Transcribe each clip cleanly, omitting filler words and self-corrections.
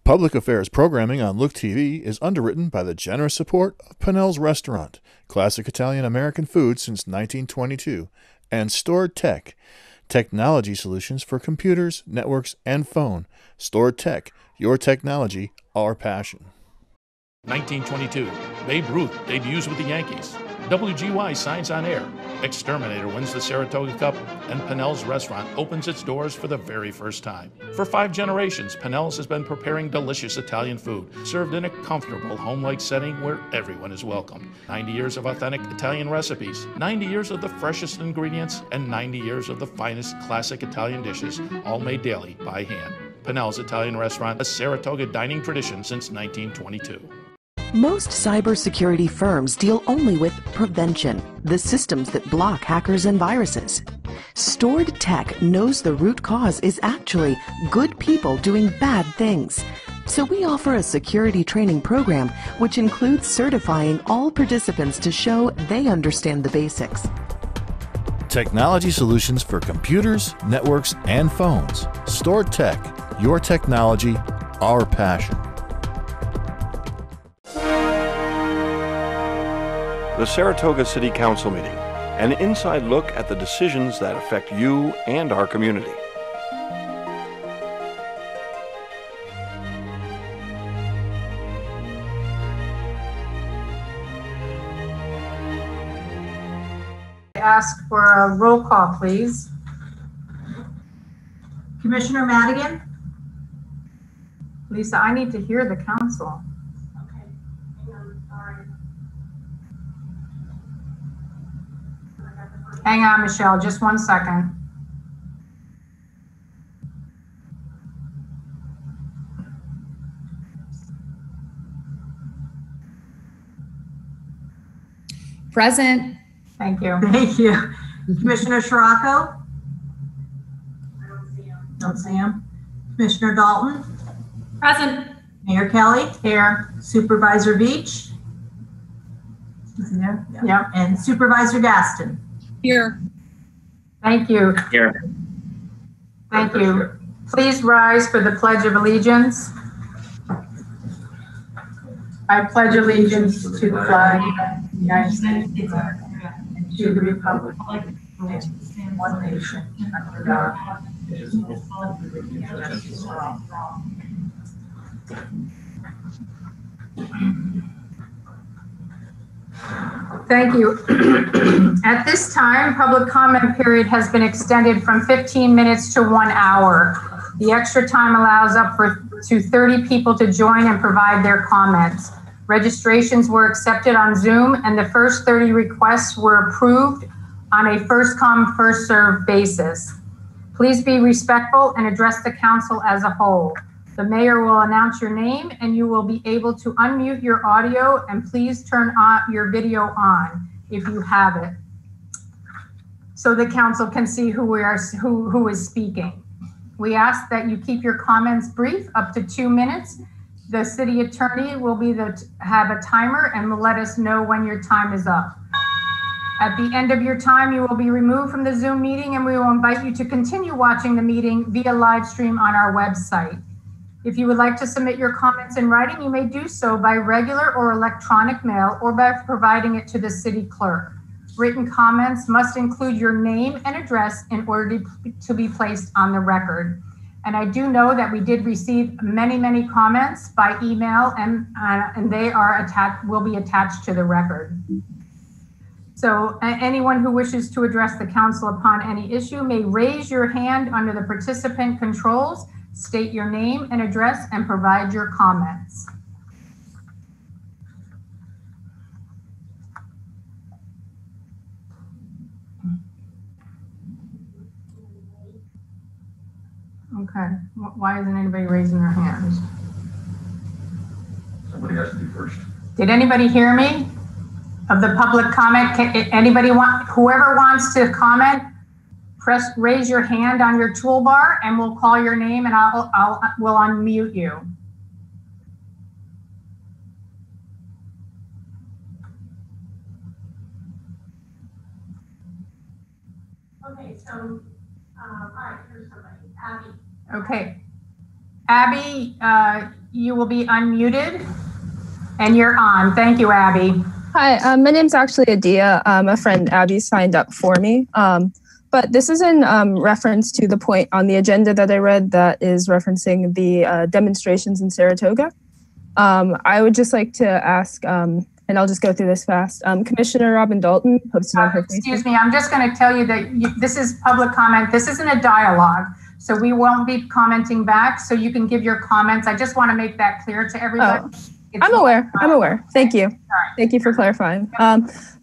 Public affairs programming on Look TV is underwritten by the generous support of Pinnell's Restaurant, classic Italian-American food since 1922, and Stored Tech, technology solutions for computers, networks, and phone. Stored Tech, your technology, our passion. 1922, Babe Ruth debuts with the Yankees. WGY signs on air. Exterminator wins the Saratoga Cup, and Pinnell's Restaurant opens its doors for the very first time. For 5 generations, Pinnell's has been preparing delicious Italian food, served in a comfortable, home-like setting where everyone is welcome. 90 years of authentic Italian recipes, 90 years of the freshest ingredients, and 90 years of the finest classic Italian dishes, all made daily by hand. Pinnell's Italian Restaurant, a Saratoga dining tradition since 1922. Most cybersecurity firms deal only with prevention, the systems that block hackers and viruses. Stored Tech knows the root cause is actually good people doing bad things. So we offer a security training program which includes certifying all participants to show they understand the basics. Technology solutions for computers, networks, and phones. Stored Tech, your technology, our passion. The Saratoga City Council meeting, an inside look at the decisions that affect you and our community. I ask for a roll call, please. Commissioner Madigan? Lisa, I need to hear the council. Okay, hang on, sorry. Hang on, Michelle, just one second. Present. Thank you. Thank you. Commissioner Scirocco? I don't see him. Don't see him. Commissioner Dalton? Present. Mayor Kelly? Here. Supervisor Veach? Is he there? Yep. And Supervisor Gaston? Here. Thank you. Here. Thank you. Please rise for the Pledge of Allegiance. I pledge allegiance to the flag of the United States of America and to the republic for which it stands one nation under God, indivisible, with justice for all. Thank you. At this time, public comment period has been extended from 15 minutes to 1 hour. The extra time allows up to 30 people to join and provide their comments. Registrations were accepted on Zoom, and the first 30 requests were approved on a first come, first served basis. Please be respectful and address the council as a whole. The mayor will announce your name and you will be able to unmute your audio, and please turn on your video on if you have it, so the council can see who is speaking. We ask that you keep your comments brief, up to 2 minutes. The city attorney will have a timer and will let us know when your time is up. At the end of your time, you will be removed from the Zoom meeting, and we will invite you to continue watching the meeting via live stream on our website. If you would like to submit your comments in writing, you may do so by regular or electronic mail or by providing it to the city clerk. Written comments must include your name and address in order to be placed on the record. And I do know that we did receive many comments by email, and they will be attached to the record. So anyone who wishes to address the council upon any issue may raise your hand under the participant controls, state your name and address, and provide your comments. Okay, why isn't anybody raising their hands? Somebody has to do first. Did anybody hear me? Of the public comment, whoever wants to comment, raise your hand on your toolbar and we'll call your name and we'll unmute you. Okay, so, all right, here's somebody. Abby. Okay. Abby, You will be unmuted and you're on. Thank you, Abby. Hi, my name's actually Adia. A friend Abby signed up for me. But this is in reference to the point on the agenda that I read that is referencing the demonstrations in Saratoga. I would just like to ask, and I'll just go through this fast. Commissioner Robin Dalton posted on her Facebook. Excuse me, I'm just going to tell you that this is public comment. This isn't a dialogue, so we won't be commenting back. So you can give your comments. I just want to make that clear to everybody. Oh. I'm aware. Thank you. Thank you for clarifying.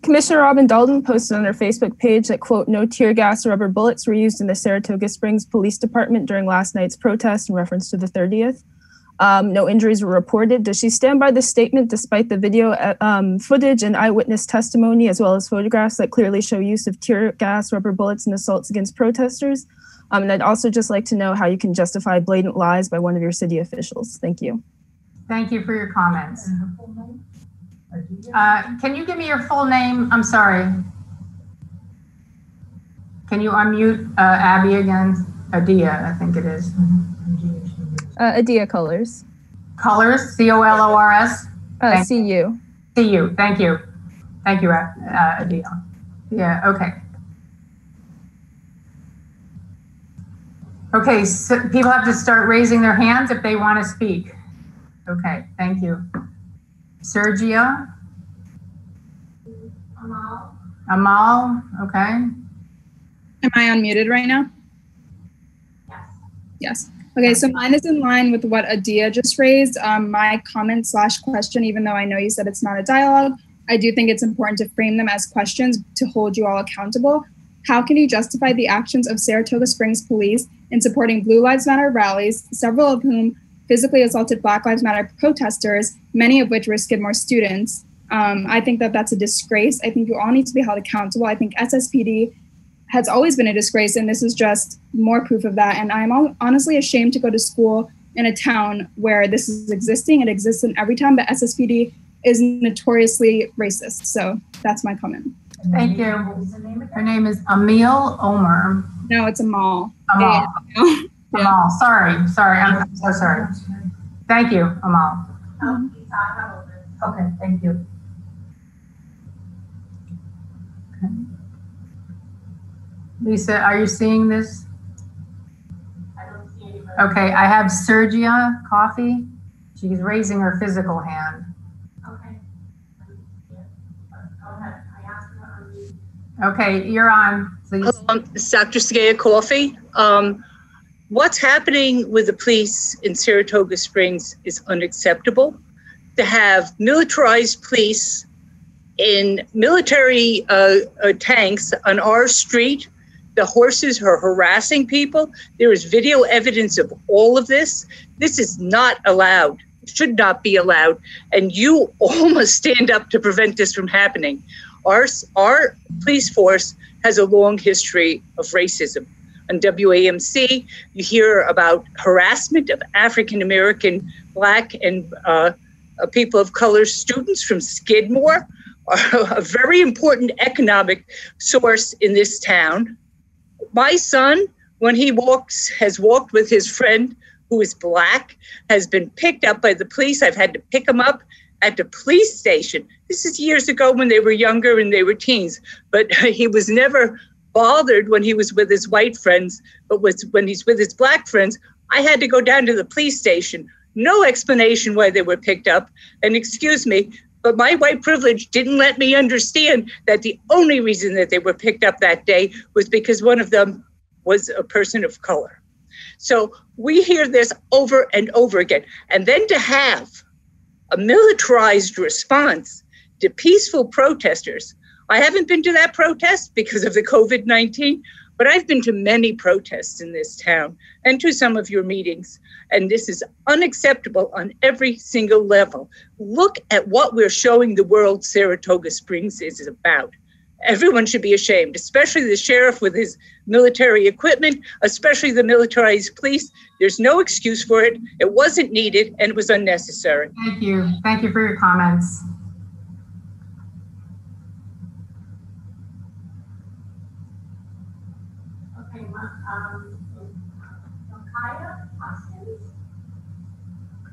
Commissioner Robin Dalton posted on her Facebook page that, quote, no tear gas or rubber bullets were used in the Saratoga Springs Police Department during last night's protest in reference to the 30th. No injuries were reported. Does she stand by this statement despite the video footage and eyewitness testimony, as well as photographs that clearly show use of tear gas, rubber bullets, and assaults against protesters? And I'd also just like to know how you can justify blatant lies by one of your city officials. Thank you. Thank you for your comments. Can you give me your full name? I'm sorry. Can you unmute Abby again? Adia, I think it is. Adia Colors. Colors, C-O-L-O-R-S? C-U. C-U, thank you. Thank you, Adia. Yeah, okay. Okay, so people have to start raising their hands if they want to speak. Okay, thank you. Sergio? Amal, okay. Am I unmuted right now? Yes. Okay, so mine is in line with what Adia just raised. My comment / question, even though I know you said it's not a dialogue, I do think it's important to frame them as questions to hold you all accountable. How can you justify the actions of Saratoga Springs Police in supporting Blue Lives Matter rallies, several of whom physically assaulted Black Lives Matter protesters, many of which were Skidmore students? I think that that's a disgrace. I think you all need to be held accountable. I think SSPD has always been a disgrace, and this is just more proof of that. And I'm honestly ashamed to go to school in a town where this is existing. It exists in every town, but SSPD is notoriously racist. So that's my comment. Thank you. Her name is Emil Omer. No, it's Amal. Amal. Yeah. Amal, sorry. I'm so sorry. Thank you, Amal. Okay, thank you. Okay. Lisa, are you seeing this? I don't see anybody. Okay, I have Sergia Coffee. She's raising her physical hand. Okay. Go ahead. I asked her to unmute. Okay, you're on, please. It's Dr. Sagaya Coffee. What's happening with the police in Saratoga Springs is unacceptable. To have militarized police in military tanks on our street, the horses are harassing people. There is video evidence of all of this. This is not allowed, should not be allowed. And you all must stand up to prevent this from happening. Our police force has a long history of racism. On WAMC, you hear about harassment of African-American, Black, and people of color students from Skidmore, are a very important economic source in this town. My son, when he has walked with his friend who is Black, has been picked up by the police. I've had to pick him up at the police station. This is years ago when they were younger and they were teens, but he was never bothered when he was with his white friends, but when he's with his Black friends, I had to go down to the police station. No explanation why they were picked up. And excuse me, but my white privilege didn't let me understand that the only reason that they were picked up that day was because one of them was a person of color. So we hear this over and over again. And then to have a militarized response to peaceful protesters. I haven't been to that protest because of the COVID-19, but I've been to many protests in this town and to some of your meetings. And this is unacceptable on every single level. Look at what we're showing the world Saratoga Springs is about. Everyone should be ashamed, especially the sheriff with his military equipment, especially the militarized police. There's no excuse for it. It wasn't needed and it was unnecessary. Thank you. Thank you for your comments.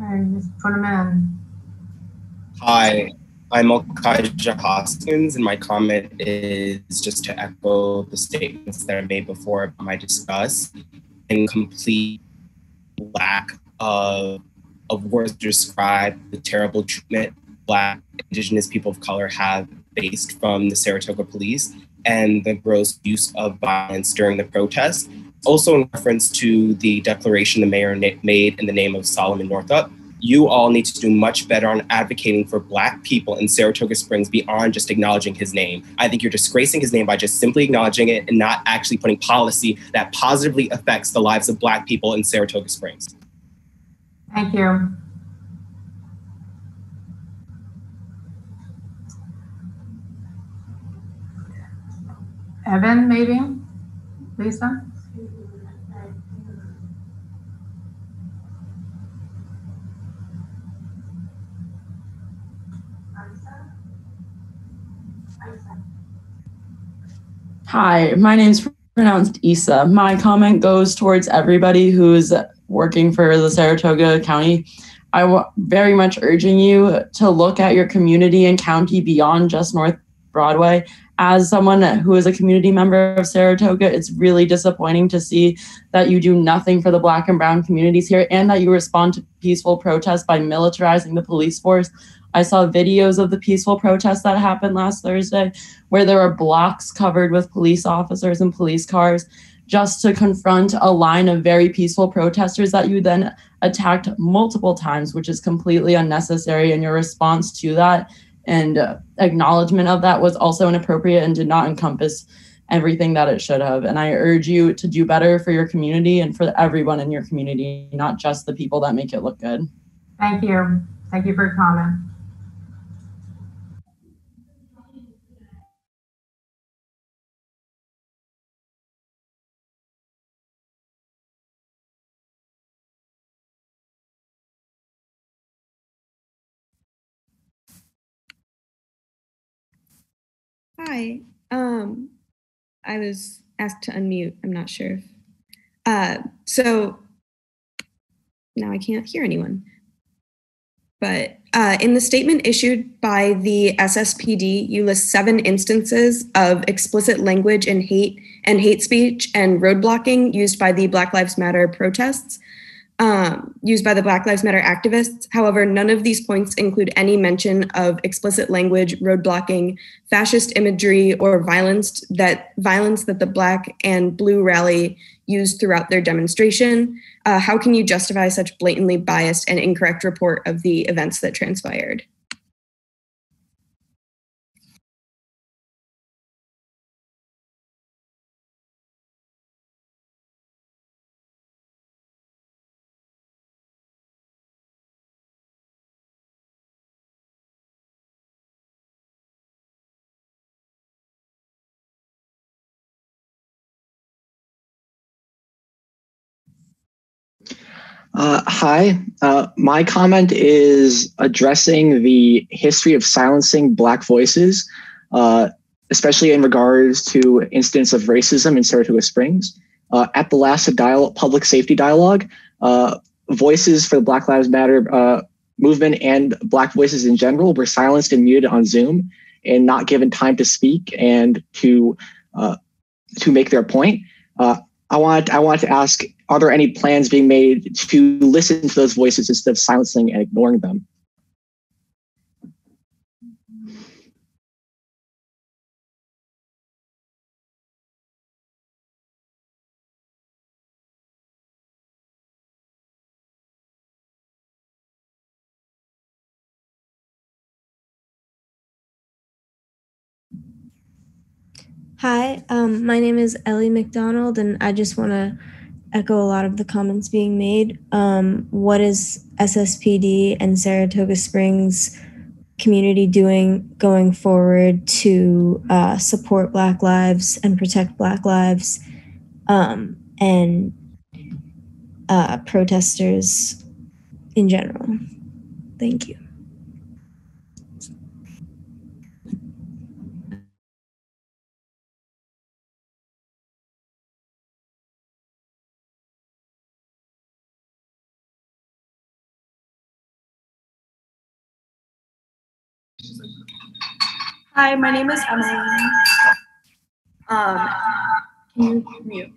Okay, just put them in. Hi, I'm Okaija Hoskins, and my comment is just to echo the statements that I made before about my disgust and complete lack of words to describe the terrible treatment Black, Indigenous people of color have faced from the Saratoga police and the gross use of violence during the protest. Also in reference to the declaration the mayor made in the name of Solomon Northup, you all need to do much better on advocating for Black people in Saratoga Springs beyond just acknowledging his name. I think you're disgracing his name by just simply acknowledging it and not actually putting policy that positively affects the lives of Black people in Saratoga Springs. Thank you. Evan, maybe? Lisa? Hi, my name's pronounced Issa. My comment goes towards everybody who's working for the Saratoga County. Very much urging you to look at your community and county beyond just North Broadway. As someone who is a community member of Saratoga, it's really disappointing to see that you do nothing for the Black and brown communities here and that you respond to peaceful protests by militarizing the police force. I saw videos of the peaceful protests that happened last Thursday where there were blocks covered with police officers and police cars just to confront a line of very peaceful protesters that you then attacked multiple times, which is completely unnecessary. And your response to that and acknowledgement of that was also inappropriate and did not encompass everything that it should have. And I urge you to do better for your community and for everyone in your community, not just the people that make it look good. Thank you. Thank you for your comment. Hi. I was asked to unmute. I'm not sure. So now I can't hear anyone. But in the statement issued by the SSPD, you list 7 instances of explicit language and hate speech and road blocking used by the Black Lives Matter protests. Used by the Black Lives Matter activists. However, none of these points include any mention of explicit language, roadblocking, fascist imagery, or violence that the Black and Blue rally used throughout their demonstration. How can you justify such blatantly biased and incorrect report of the events that transpired? Hi, my comment is addressing the history of silencing Black voices, especially in regards to incidents of racism in Saratoga Springs. At the last public safety dialogue, voices for the Black Lives Matter movement and Black voices in general were silenced and muted on Zoom and not given time to speak and to make their point. I want to ask, are there any plans being made to listen to those voices instead of silencing and ignoring them? Hi, my name is Ellie McDonald, and I just want to echo a lot of the comments being made. What is SSPD and Saratoga Springs community doing going forward to support Black lives and protect Black lives and protesters in general? Thank you. Hi, my name is Emily. Can you mute?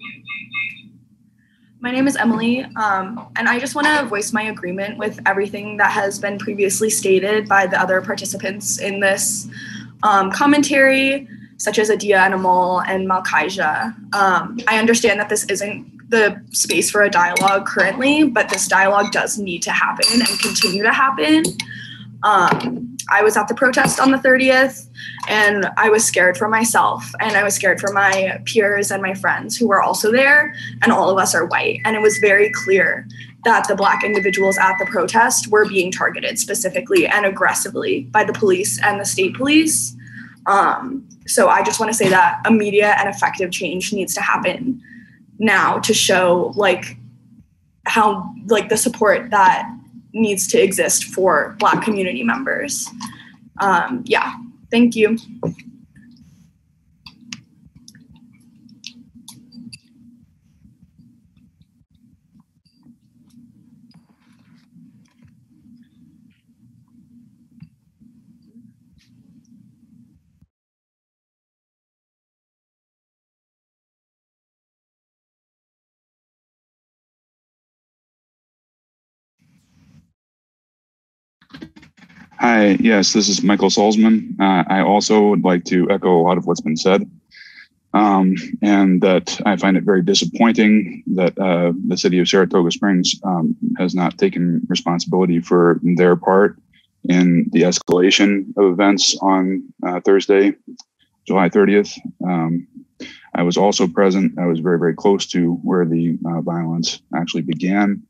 My name is Emily, and I just want to voice my agreement with everything that has been previously stated by the other participants in this commentary, such as Adia Animal and Malkaija. I understand that this isn't the space for a dialogue currently, but this dialogue does need to happen and continue to happen. I was at the protest on the 30th, and I was scared for myself, and I was scared for my peers and my friends who were also there, and all of us are white. And it was very clear that the Black individuals at the protest were being targeted specifically and aggressively by the police and the state police. So I just want to say that immediate and effective change needs to happen now to show how the support that needs to exist for Black community members. Yeah, thank you. Hi, yes, this is Michael Salzman. I also would like to echo a lot of what's been said, and that I find it very disappointing that the city of Saratoga Springs has not taken responsibility for their part in the escalation of events on Thursday, July 30th. I was also present. I was very, very close to where the violence actually began.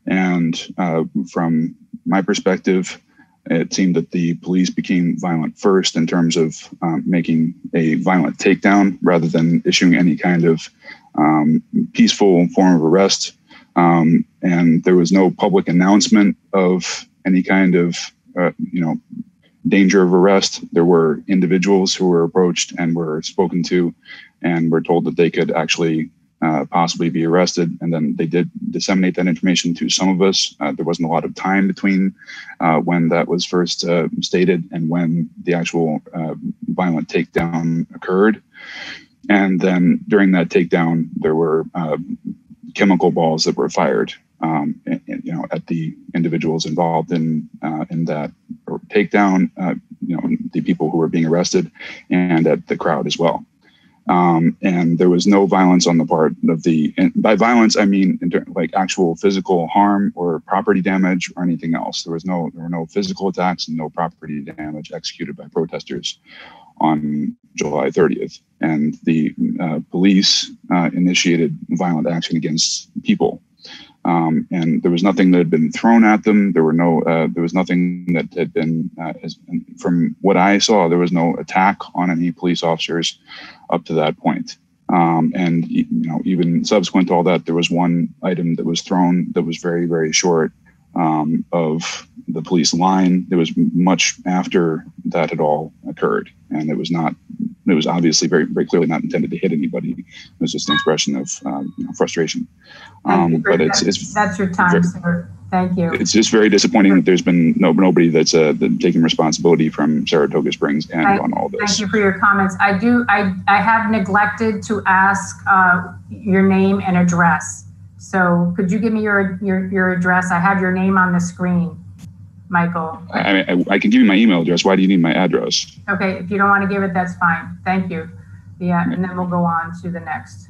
And from my perspective, it seemed that the police became violent first in terms of making a violent takedown rather than issuing any kind of peaceful form of arrest. And there was no public announcement of any kind of, danger of arrest. There were individuals who were approached and were spoken to and were told that they could actually possibly be arrested. And then they did disseminate that information to some of us. There wasn't a lot of time between when that was first stated and when the actual violent takedown occurred. And then during that takedown, there were chemical balls that were fired, at the individuals involved in that takedown, the people who were being arrested, and at the crowd as well. And there was no violence on the part of and by violence, I mean like actual physical harm or property damage or anything else. There were no physical attacks and no property damage executed by protesters on July 30th. And the police initiated violent action against people. And there was nothing that had been thrown at them. There was nothing that had been, from what I saw, there was no attack on any police officers up to that point. And even subsequent to all that, there was one item that was thrown that was very, very short of the police line. It was much after that had all occurred, and it was obviously very, very clearly not intended to hit anybody. It was just an expression of frustration. But that's your time, sir. Thank you. It's just very disappointing that there's been nobody that's taking responsibility from Saratoga Springs on all this. Thank you for your comments. I have neglected to ask your name and address. So could you give me your address? I have your name on the screen, Michael. I can give you my email address. Why do you need my address? Okay, if you don't want to give it, that's fine. Thank you. Yeah, and then we'll go on to the next.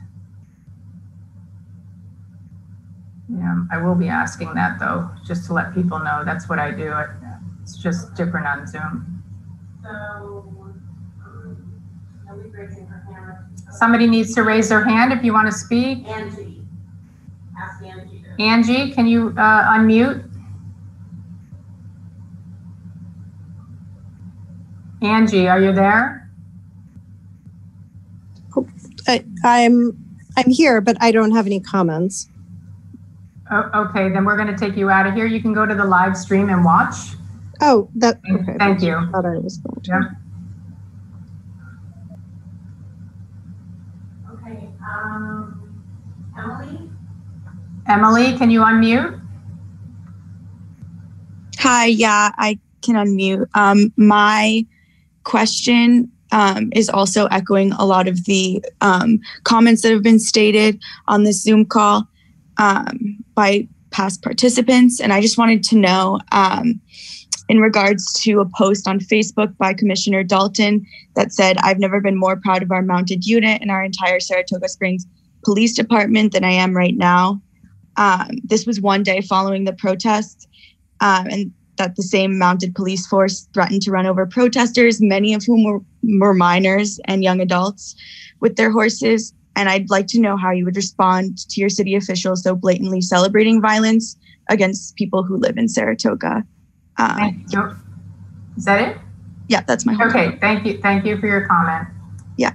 Yeah, I will be asking that though, just to let people know that's what I do. It's just different on Zoom. So, nobody's raising her hand. Somebody needs to raise their hand if you want to speak. Angie. Ask Angie. Angie, can you unmute? Angie, are you there? I'm here, but I don't have any comments. Oh, okay, then we're going to take you out of here. You can go to the live stream and watch. Oh, okay. Thank you. I thought I was going to. Yeah. Okay, Emily? Emily, can you unmute? Hi, yeah, I can unmute. My question is also echoing a lot of the comments that have been stated on this Zoom call by past participants. And I just wanted to know, in regards to a post on Facebook by Commissioner Dalton that said, "I've never been more proud of our mounted unit and our entire Saratoga Springs Police Department than I am right now." This was one day following the protests, and that the same mounted police force threatened to run over protesters, many of whom were minors and young adults with their horses. And I'd like to know how you would respond to your city officials so blatantly celebrating violence against people who live in Saratoga. Thank you. Is that it? Yeah, that's my whole comment. Thank you. Thank you for your comment. Yeah.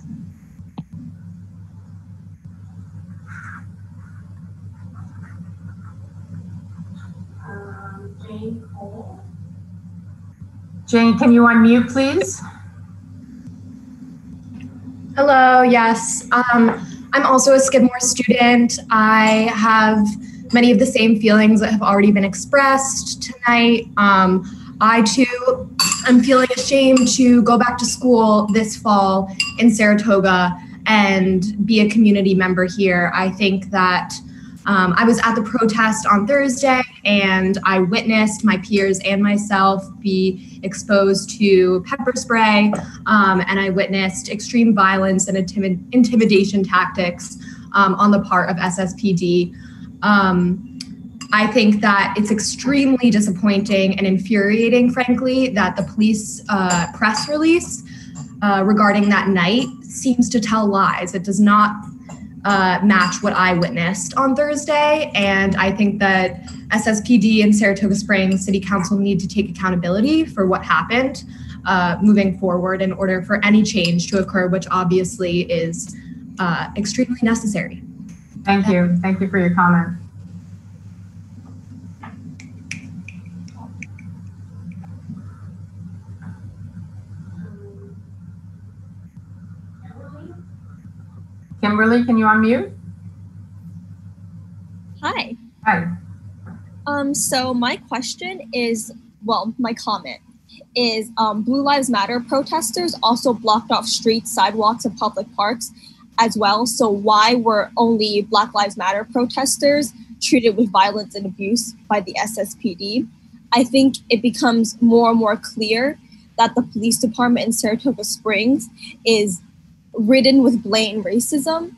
Jane Cole. Jane, can you unmute, please? Hello, yes. I'm also a Skidmore student. I have many of the same feelings that have already been expressed tonight. I too am feeling ashamed to go back to school this fall in Saratoga and be a community member here. I think that I was at the protest on Thursday and I witnessed my peers and myself be exposed to pepper spray, and I witnessed extreme violence and intimidation tactics on the part of SSPD. I think that it's extremely disappointing and infuriating, frankly, that the police press release regarding that night seems to tell lies. It does not match what I witnessed on Thursday. And I think that SSPD and Saratoga Springs City Council need to take accountability for what happened moving forward in order for any change to occur, which obviously is extremely necessary. Thank you. Thank you for your comment. Kimberly, can you unmute? Hi. Hi. So my question is, well, my comment is Blue Lives Matter protesters also blocked off streets, sidewalks, and public parks as well. So why were only Black Lives Matter protesters treated with violence and abuse by the SSPD? I think it becomes more and more clear that the police department in Saratoga Springs is ridden with blatant racism.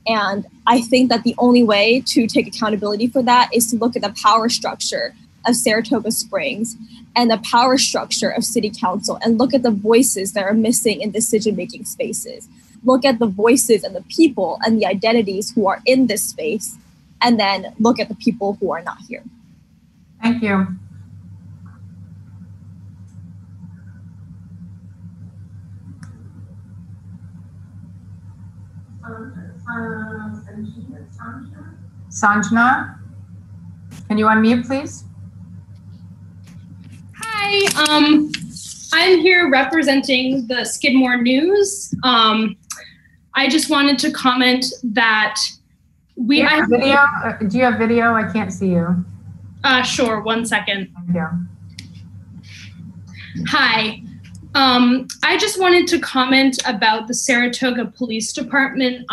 And I think that the only way to take accountability for that is to look at the power structure of Saratoga Springs and the power structure of City Council and look at the voices that are missing in decision-making spaces. Look at the voices and the people and the identities who are in this space, and then look at the people who are not here. Thank you. Sanjna, can you unmute, please? Hi, I'm here representing the Skidmore News. I just wanted to comment that Do you have video? Do you have video? I can't see you. Sure, 1 second. Thank you. Hi. I just wanted to comment about the Saratoga Police Department.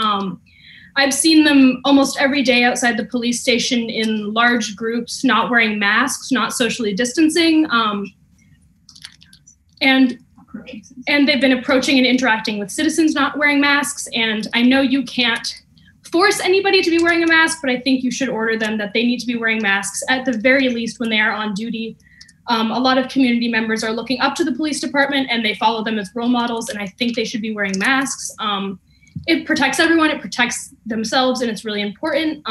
I've seen them almost every day outside the police station in large groups, not wearing masks, not socially distancing. And they've been approaching and interacting with citizens not wearing masks. And I know you can't force anybody to be wearing a mask, but I think you should order them that they need to be wearing masks at the very least when they are on duty. A lot of community members are looking up to the police department and they follow them as role models, and I think they should be wearing masks. It protects everyone, it protects themselves, and it's really important.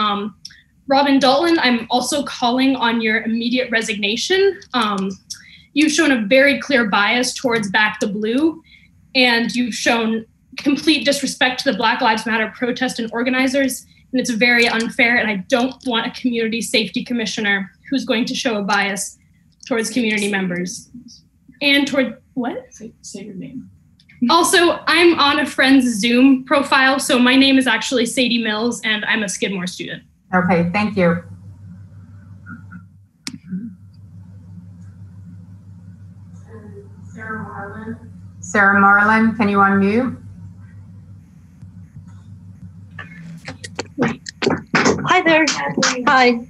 Robin Dalton, I'm also calling on your immediate resignation. You've shown a very clear bias towards Back the Blue, and you've shown complete disrespect to the Black Lives Matter protest and organizers, and it's very unfair, and I don't want a community safety commissioner who's going to show a bias towards community members. And toward, what? Say your name. Also, I'm on a friend's Zoom profile, so my name is actually Sadie Mills, and I'm a Skidmore student. Okay, thank you. Sarah Marlin. Sarah Marlin, can you unmute? Hi there. Hi.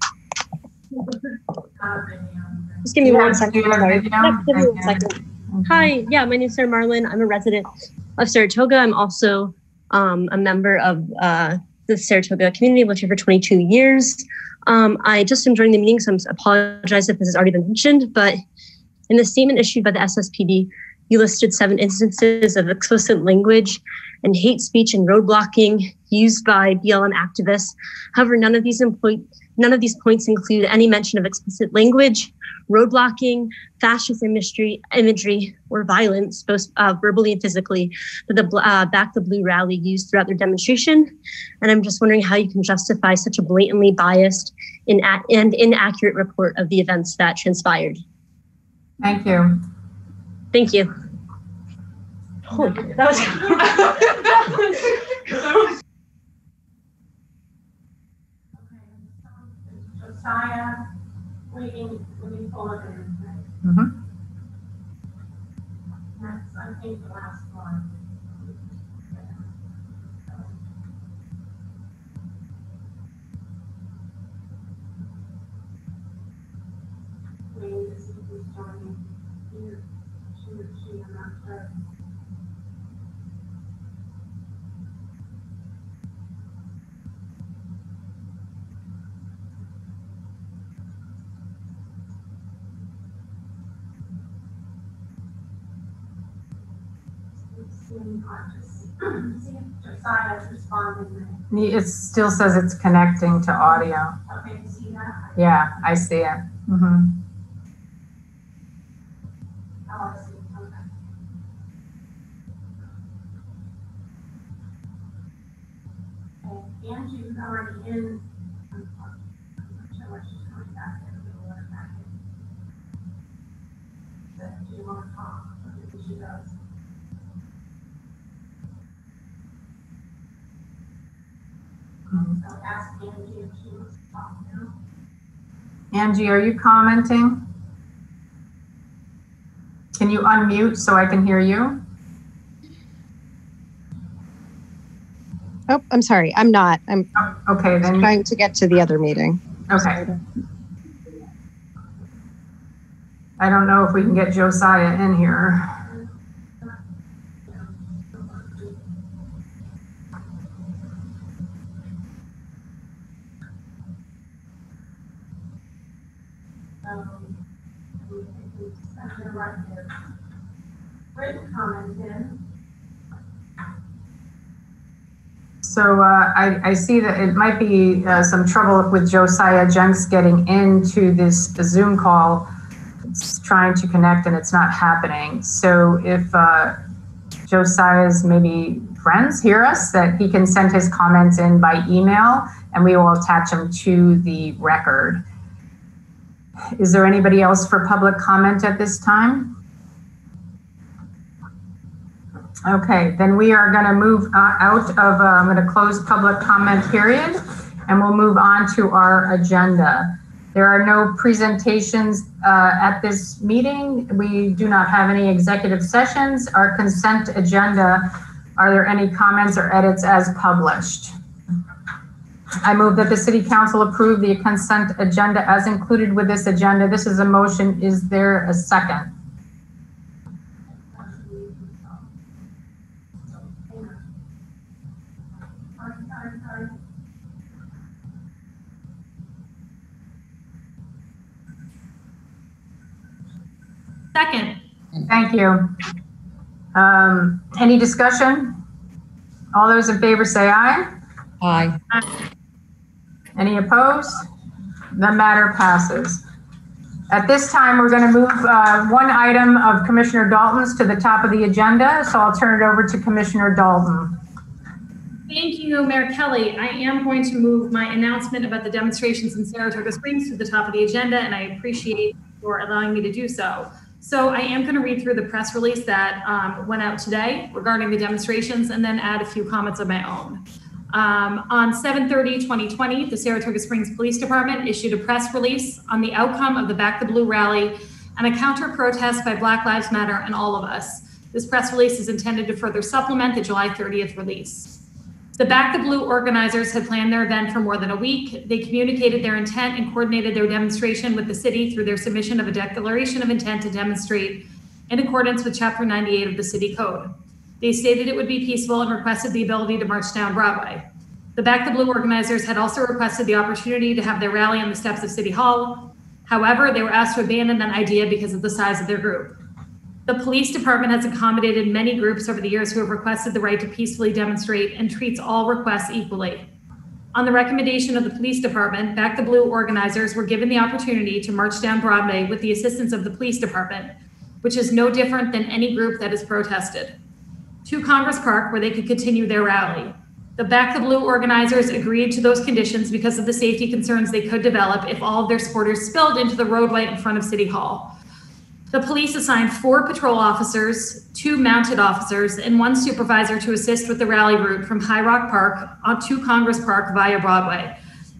Just give me one second. Sorry. Yep, give me 1 second. Hi. Yeah, my name is Sarah Marlin. I'm a resident of Saratoga. I'm also a member of the Saratoga community. I've lived here for 22 years. I just am joining the meeting, so I apologize if this has already been mentioned, but in the statement issued by the SSPD, you listed 7 instances of explicit language and hate speech and roadblocking used by BLM activists. However, none of these points include any mention of explicit language, roadblocking, fascist imagery, or violence, both verbally and physically, that the Back the Blue rally used throughout their demonstration. And I'm just wondering how you can justify such a blatantly biased and inaccurate report of the events that transpired. Thank you. Thank you. Oh, that was. Josiah, waiting forward. Mm-hmm. That's, I think, the last one. Waiting to see who's joining. Here, she or she, I'm not sure. Josiah's responding. It still says it's connecting to audio. Okay, you see that? Yeah, I see it. Mm-hmm. Oh, I see. Okay. Angie's already in. I'm not sure what she's coming back in. We'll let her back in. Do you want to talk? Maybe she does. So ask Angie if she wants to talk now. Angie, are you commenting? Can you unmute so I can hear you? Oh, I'm sorry. I'm not. I'm okay. Then trying to get to the other meeting. Okay. I don't know if we can get Josiah in here. Written comment in. So I see that it might be some trouble with Josiah Jenks getting into this Zoom call. It's trying to connect and it's not happening. So if Josiah's maybe friends hear us, that he can send his comments in by email and we will attach them to the record. Is there anybody else for public comment at this time? Okay, then we are going to move out of, I'm going to close public comment period and we'll move on to our agenda. There are no presentations at this meeting. We do not have any executive sessions. Our consent agenda, are there any comments or edits as published? I move that the City Council approve the consent agenda as included with this agenda. This is a motion. Is there a second? Second. Thank you. Any discussion? All those in favor say aye. Aye. Any opposed? The matter passes. At this time, we're going to move one item of Commissioner Dalton's to the top of the agenda. So I'll turn it over to Commissioner Dalton. Thank you, Mayor Kelly. I am going to move my announcement about the demonstrations in Saratoga Springs to the top of the agenda, and I appreciate your allowing me to do so. So I am going to read through the press release that went out today regarding the demonstrations and then add a few comments of my own. On 7/30/2020, the Saratoga Springs Police Department issued a press release on the outcome of the Back the Blue rally and a counter protest by Black Lives Matter and All of Us. This press release is intended to further supplement the July 30th release. The Back the Blue organizers had planned their event for more than a week. They communicated their intent and coordinated their demonstration with the city through their submission of a declaration of intent to demonstrate in accordance with Chapter 98 of the City Code. They stated it would be peaceful and requested the ability to march down Broadway. The Back the Blue organizers had also requested the opportunity to have their rally on the steps of City Hall. However, they were asked to abandon that idea because of the size of their group. The police department has accommodated many groups over the years who have requested the right to peacefully demonstrate and treats all requests equally. On the recommendation of the police department, Back the Blue organizers were given the opportunity to march down Broadway with the assistance of the police department, which is no different than any group that has protested, to Congress Park, where they could continue their rally. The Back the Blue organizers agreed to those conditions because of the safety concerns they could develop if all of their supporters spilled into the roadway in front of City Hall. The police assigned 4 patrol officers, 2 mounted officers, and 1 supervisor to assist with the rally route from High Rock Park to Congress Park via Broadway.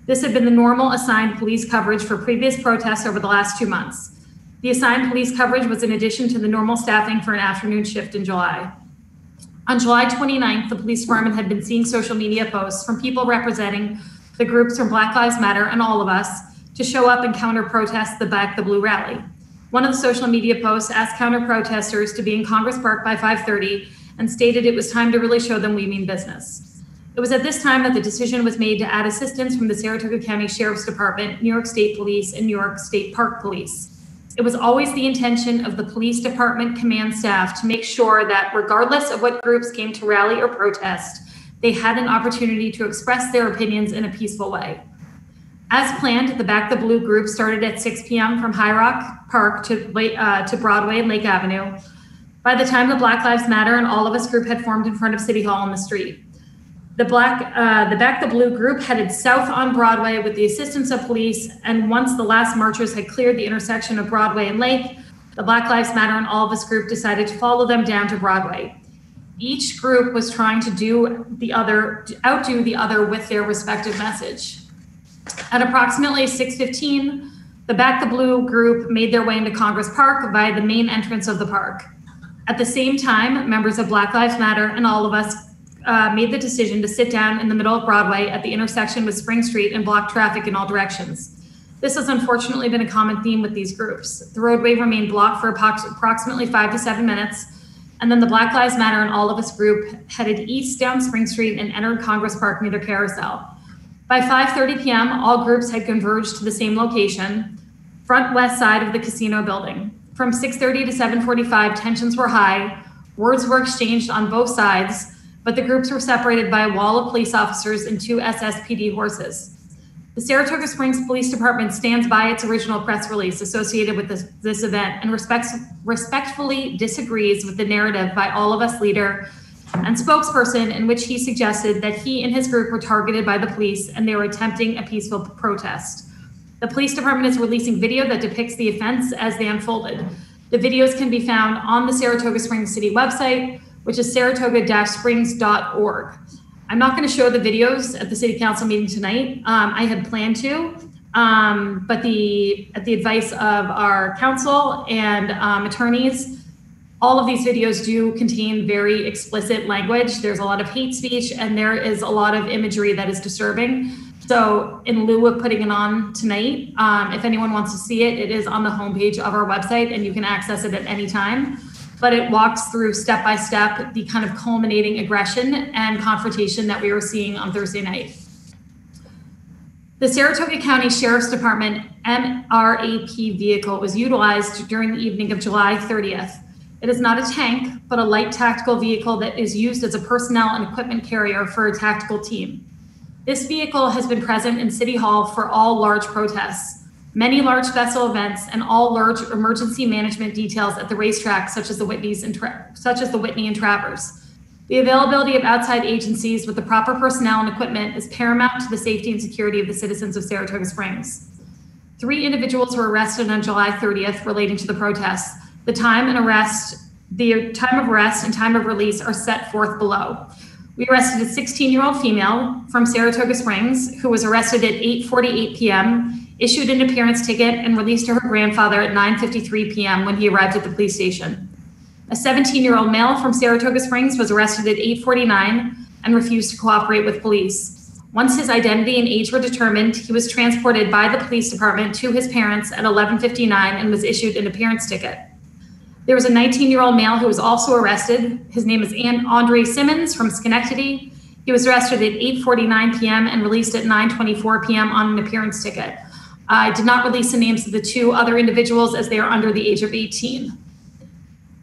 This had been the normal assigned police coverage for previous protests over the last 2 months. The assigned police coverage was in addition to the normal staffing for an afternoon shift in July. On July 29th, the police department had been seeing social media posts from people representing the groups from Black Lives Matter and All of Us to show up and counter-protest the Back the Blue rally. One of the social media posts asked counter-protesters to be in Congress Park by 5:30 and stated it was time to really show them we mean business. It was at this time that the decision was made to add assistance from the Saratoga County Sheriff's Department, New York State Police, and New York State Park Police. It was always the intention of the police department command staff to make sure that regardless of what groups came to rally or protest, they had an opportunity to express their opinions in a peaceful way. As planned, the Back the Blue group started at 6 p.m. from High Rock Park to Broadway and Lake Avenue. By the time the Black Lives Matter and All of Us group had formed in front of City Hall on the street, the Back the Blue group headed south on Broadway with the assistance of police, and once the last marchers had cleared the intersection of Broadway and Lake, the Black Lives Matter and All of Us group decided to follow them down to Broadway. Each group was trying to outdo the other with their respective message. At approximately 6:15, the Back the Blue group made their way into Congress Park via the main entrance of the park. At the same time, members of Black Lives Matter and All of Us made the decision to sit down in the middle of Broadway at the intersection with Spring Street and block traffic in all directions. This has unfortunately been a common theme with these groups. The roadway remained blocked for approximately 5 to 7 minutes, and then the Black Lives Matter and All of Us group headed east down Spring Street and entered Congress Park near the carousel. By 5:30 p.m., all groups had converged to the same location, front west side of the casino building. From 6:30 to 7:45, tensions were high, words were exchanged on both sides, but the groups were separated by a wall of police officers and 2 SSPD horses. The Saratoga Springs Police Department stands by its original press release associated with this event and respectfully disagrees with the narrative by All of Us leader and spokesperson in which he suggested that he and his group were targeted by the police and they were attempting a peaceful protest. The police department is releasing video that depicts the events as they unfolded. The videos can be found on the Saratoga Springs City website, which is saratoga-springs.org. I'm not going to show the videos at the city council meeting tonight. I had planned to, but at the advice of our council and attorneys, all of these videos do contain very explicit language. There's a lot of hate speech and there is a lot of imagery that is disturbing. So in lieu of putting it on tonight, if anyone wants to see it, it is on the homepage of our website and you can access it at any time. But it walks through step by step the kind of culminating aggression and confrontation that we were seeing on Thursday night. The Saratoga County Sheriff's Department MRAP vehicle was utilized during the evening of July 30th. It is not a tank, but a light tactical vehicle that is used as a personnel and equipment carrier for a tactical team. This vehicle has been present in City Hall for all large protests, many large festival events, and all large emergency management details at the racetrack, such as the Whitney and Travers. The availability of outside agencies with the proper personnel and equipment is paramount to the safety and security of the citizens of Saratoga Springs. 3 individuals were arrested on July 30th relating to the protests. The time of arrest and time of release are set forth below. We arrested a 16-year-old female from Saratoga Springs who was arrested at 8:48 p.m. issued an appearance ticket, and released to her grandfather at 9:53 p.m. when he arrived at the police station. A 17-year-old male from Saratoga Springs was arrested at 8:49 and refused to cooperate with police. Once his identity and age were determined, he was transported by the police department to his parents at 11:59 and was issued an appearance ticket. There was a 19-year-old male who was also arrested. His name is Andre Simmons from Schenectady. He was arrested at 8:49 p.m. and released at 9:24 p.m. on an appearance ticket. I did not release the names of the two other individuals as they are under the age of 18.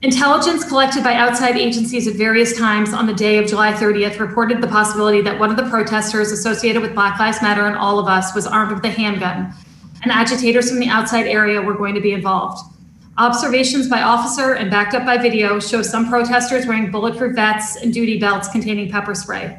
Intelligence collected by outside agencies at various times on the day of July 30th reported the possibility that one of the protesters associated with Black Lives Matter and All of Us was armed with a handgun, and agitators from the outside area were going to be involved. Observations by officer and backed up by video show some protesters wearing bulletproof vests and duty belts containing pepper spray.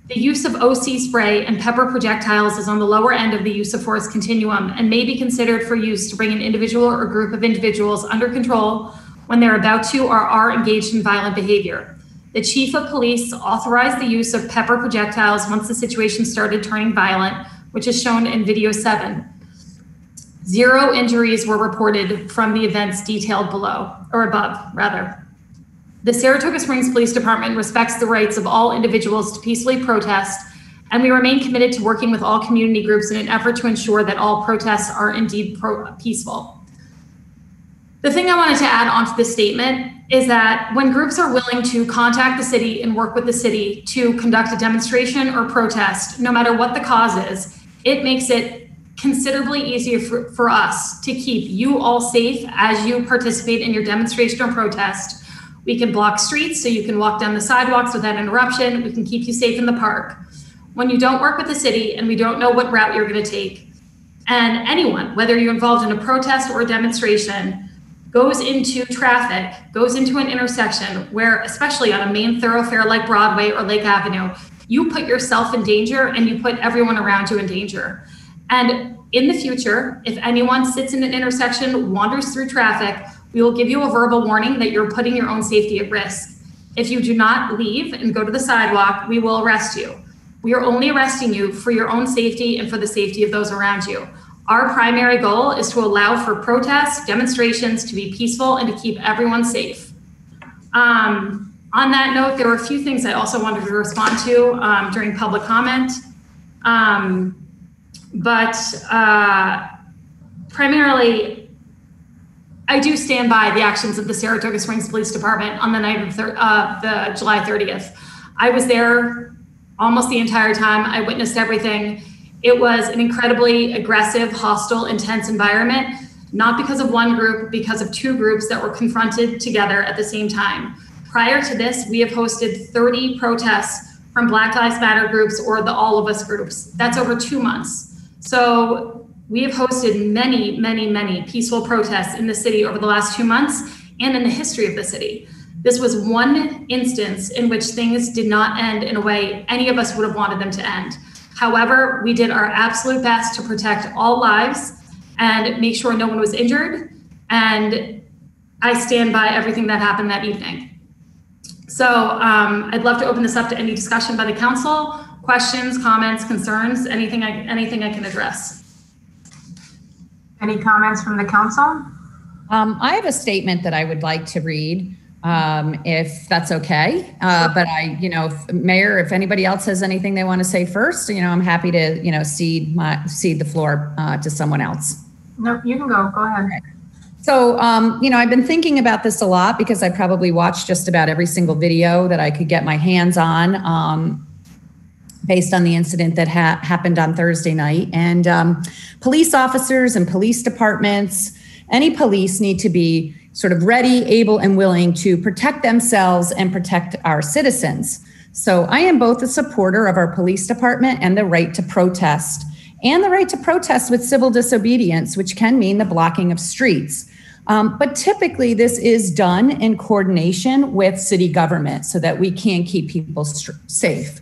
The use of OC spray and pepper projectiles is on the lower end of the use of force continuum and may be considered for use to bring an individual or group of individuals under control when they're about to or are engaged in violent behavior. The chief of police authorized the use of pepper projectiles once the situation started turning violent, which is shown in video 7. 0 injuries were reported from the events detailed below, or above, rather. The Saratoga Springs Police Department respects the rights of all individuals to peacefully protest, and we remain committed to working with all community groups in an effort to ensure that all protests are indeed peaceful. The thing I wanted to add onto this statement is that when groups are willing to contact the city and work with the city to conduct a demonstration or protest, no matter what the cause is, it makes it considerably easier for us to keep you all safe as you participate in your demonstration or protest. We can block streets so you can walk down the sidewalks without interruption. We can keep you safe in the park. When you don't work with the city and we don't know what route you're going to take, and anyone, whether you're involved in a protest or a demonstration, goes into traffic, goes into an intersection where, especially on a main thoroughfare like Broadway or Lake Avenue, you put yourself in danger and you put everyone around you in danger. And in the future, if anyone sits in an intersection, wanders through traffic, we will give you a verbal warning that you're putting your own safety at risk. If you do not leave and go to the sidewalk, we will arrest you. We are only arresting you for your own safety and for the safety of those around you. Our primary goal is to allow for protests, demonstrations to be peaceful and to keep everyone safe. On that note, there were a few things I also wanted to respond to during public comment. Primarily, I do stand by the actions of the Saratoga Springs Police Department on the night of the July 30th. I was there almost the entire time. I witnessed everything. It was an incredibly aggressive, hostile, intense environment, not because of one group, because of two groups that were confronted together at the same time. Prior to this, we have hosted 30 protests from Black Lives Matter groups or the All of Us groups. That's over 2 months. So we have hosted many, many, many peaceful protests in the city over the last 2 months and in the history of the city. This was one instance in which things did not end in a way any of us would have wanted them to end. However, we did our absolute best to protect all lives and make sure no one was injured. And I stand by everything that happened that evening. So I'd love to open this up to any discussion by the council, questions, comments, concerns, anything I can address. Any comments from the council? I have a statement that I would like to read, if that's okay. But Mayor, if anybody else has anything they want to say first, I'm happy to, cede the floor to someone else. No, you can go. Go ahead. Okay. So, I've been thinking about this a lot because I probably watched just about every single video that I could get my hands on. Based on the incident that happened on Thursday night. And police officers and police departments, any police need to be sort of ready, able, and willing to protect themselves and protect our citizens. So I am both a supporter of our police department and the right to protest, and the right to protest with civil disobedience, which can mean the blocking of streets. But typically this is done in coordination with city government so that we can keep people safe.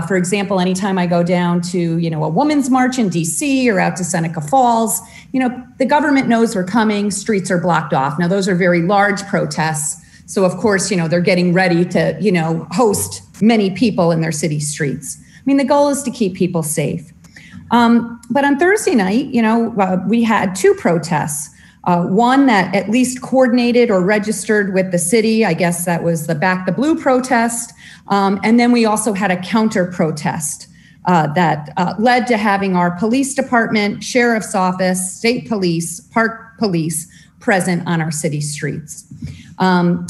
For example, anytime I go down to, a women's march in DC or out to Seneca Falls, the government knows we're coming, streets are blocked off. Now, those are very large protests. So of course, they're getting ready to, host many people in their city streets. I mean, the goal is to keep people safe. But on Thursday night, we had two protests. One that at least coordinated or registered with the city. I guess that was the Back the Blue protest. And then we also had a counter protest that led to having our police department, sheriff's office, state police, park police present on our city streets.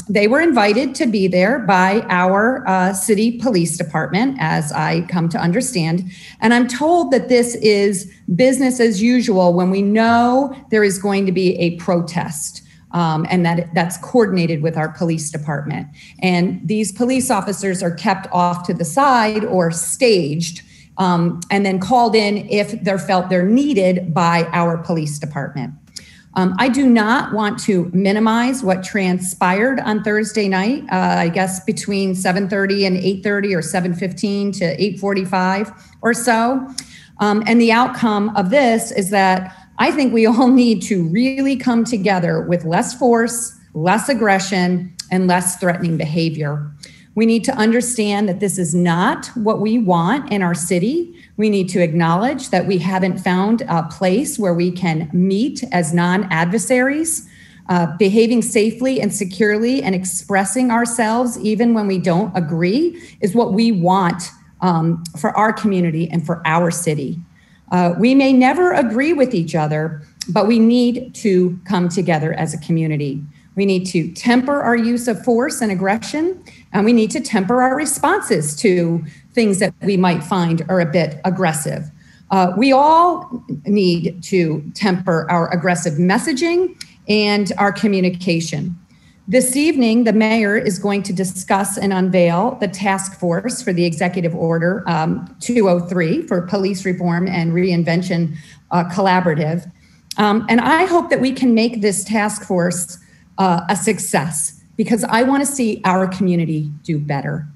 They were invited to be there by our city police department, as I come to understand. And I'm told that this is business as usual when we know there is going to be a protest. And that's coordinated with our police department. And these police officers are kept off to the side or staged, and then called in if they're needed by our police department. I do not want to minimize what transpired on Thursday night, I guess between 7:30 and 8:30 or 7:15 to 8:45 or so. And the outcome of this is that I think we all need to really come together with less force, less aggression, and less threatening behavior. We need to understand that this is not what we want in our city. We need to acknowledge that we haven't found a place where we can meet as non-adversaries, behaving safely and securely and expressing ourselves even when we don't agree is what we want for our community and for our city. We may never agree with each other, but we need to come together as a community. We need to temper our use of force and aggression, and we need to temper our responses to things that we might find are a bit aggressive. We all need to temper our aggressive messaging and our communication. This evening, the mayor is going to discuss and unveil the task force for the Executive Order 203 for Police Reform and Reinvention Collaborative. And I hope that we can make this task force a success, because I want to see our community do better.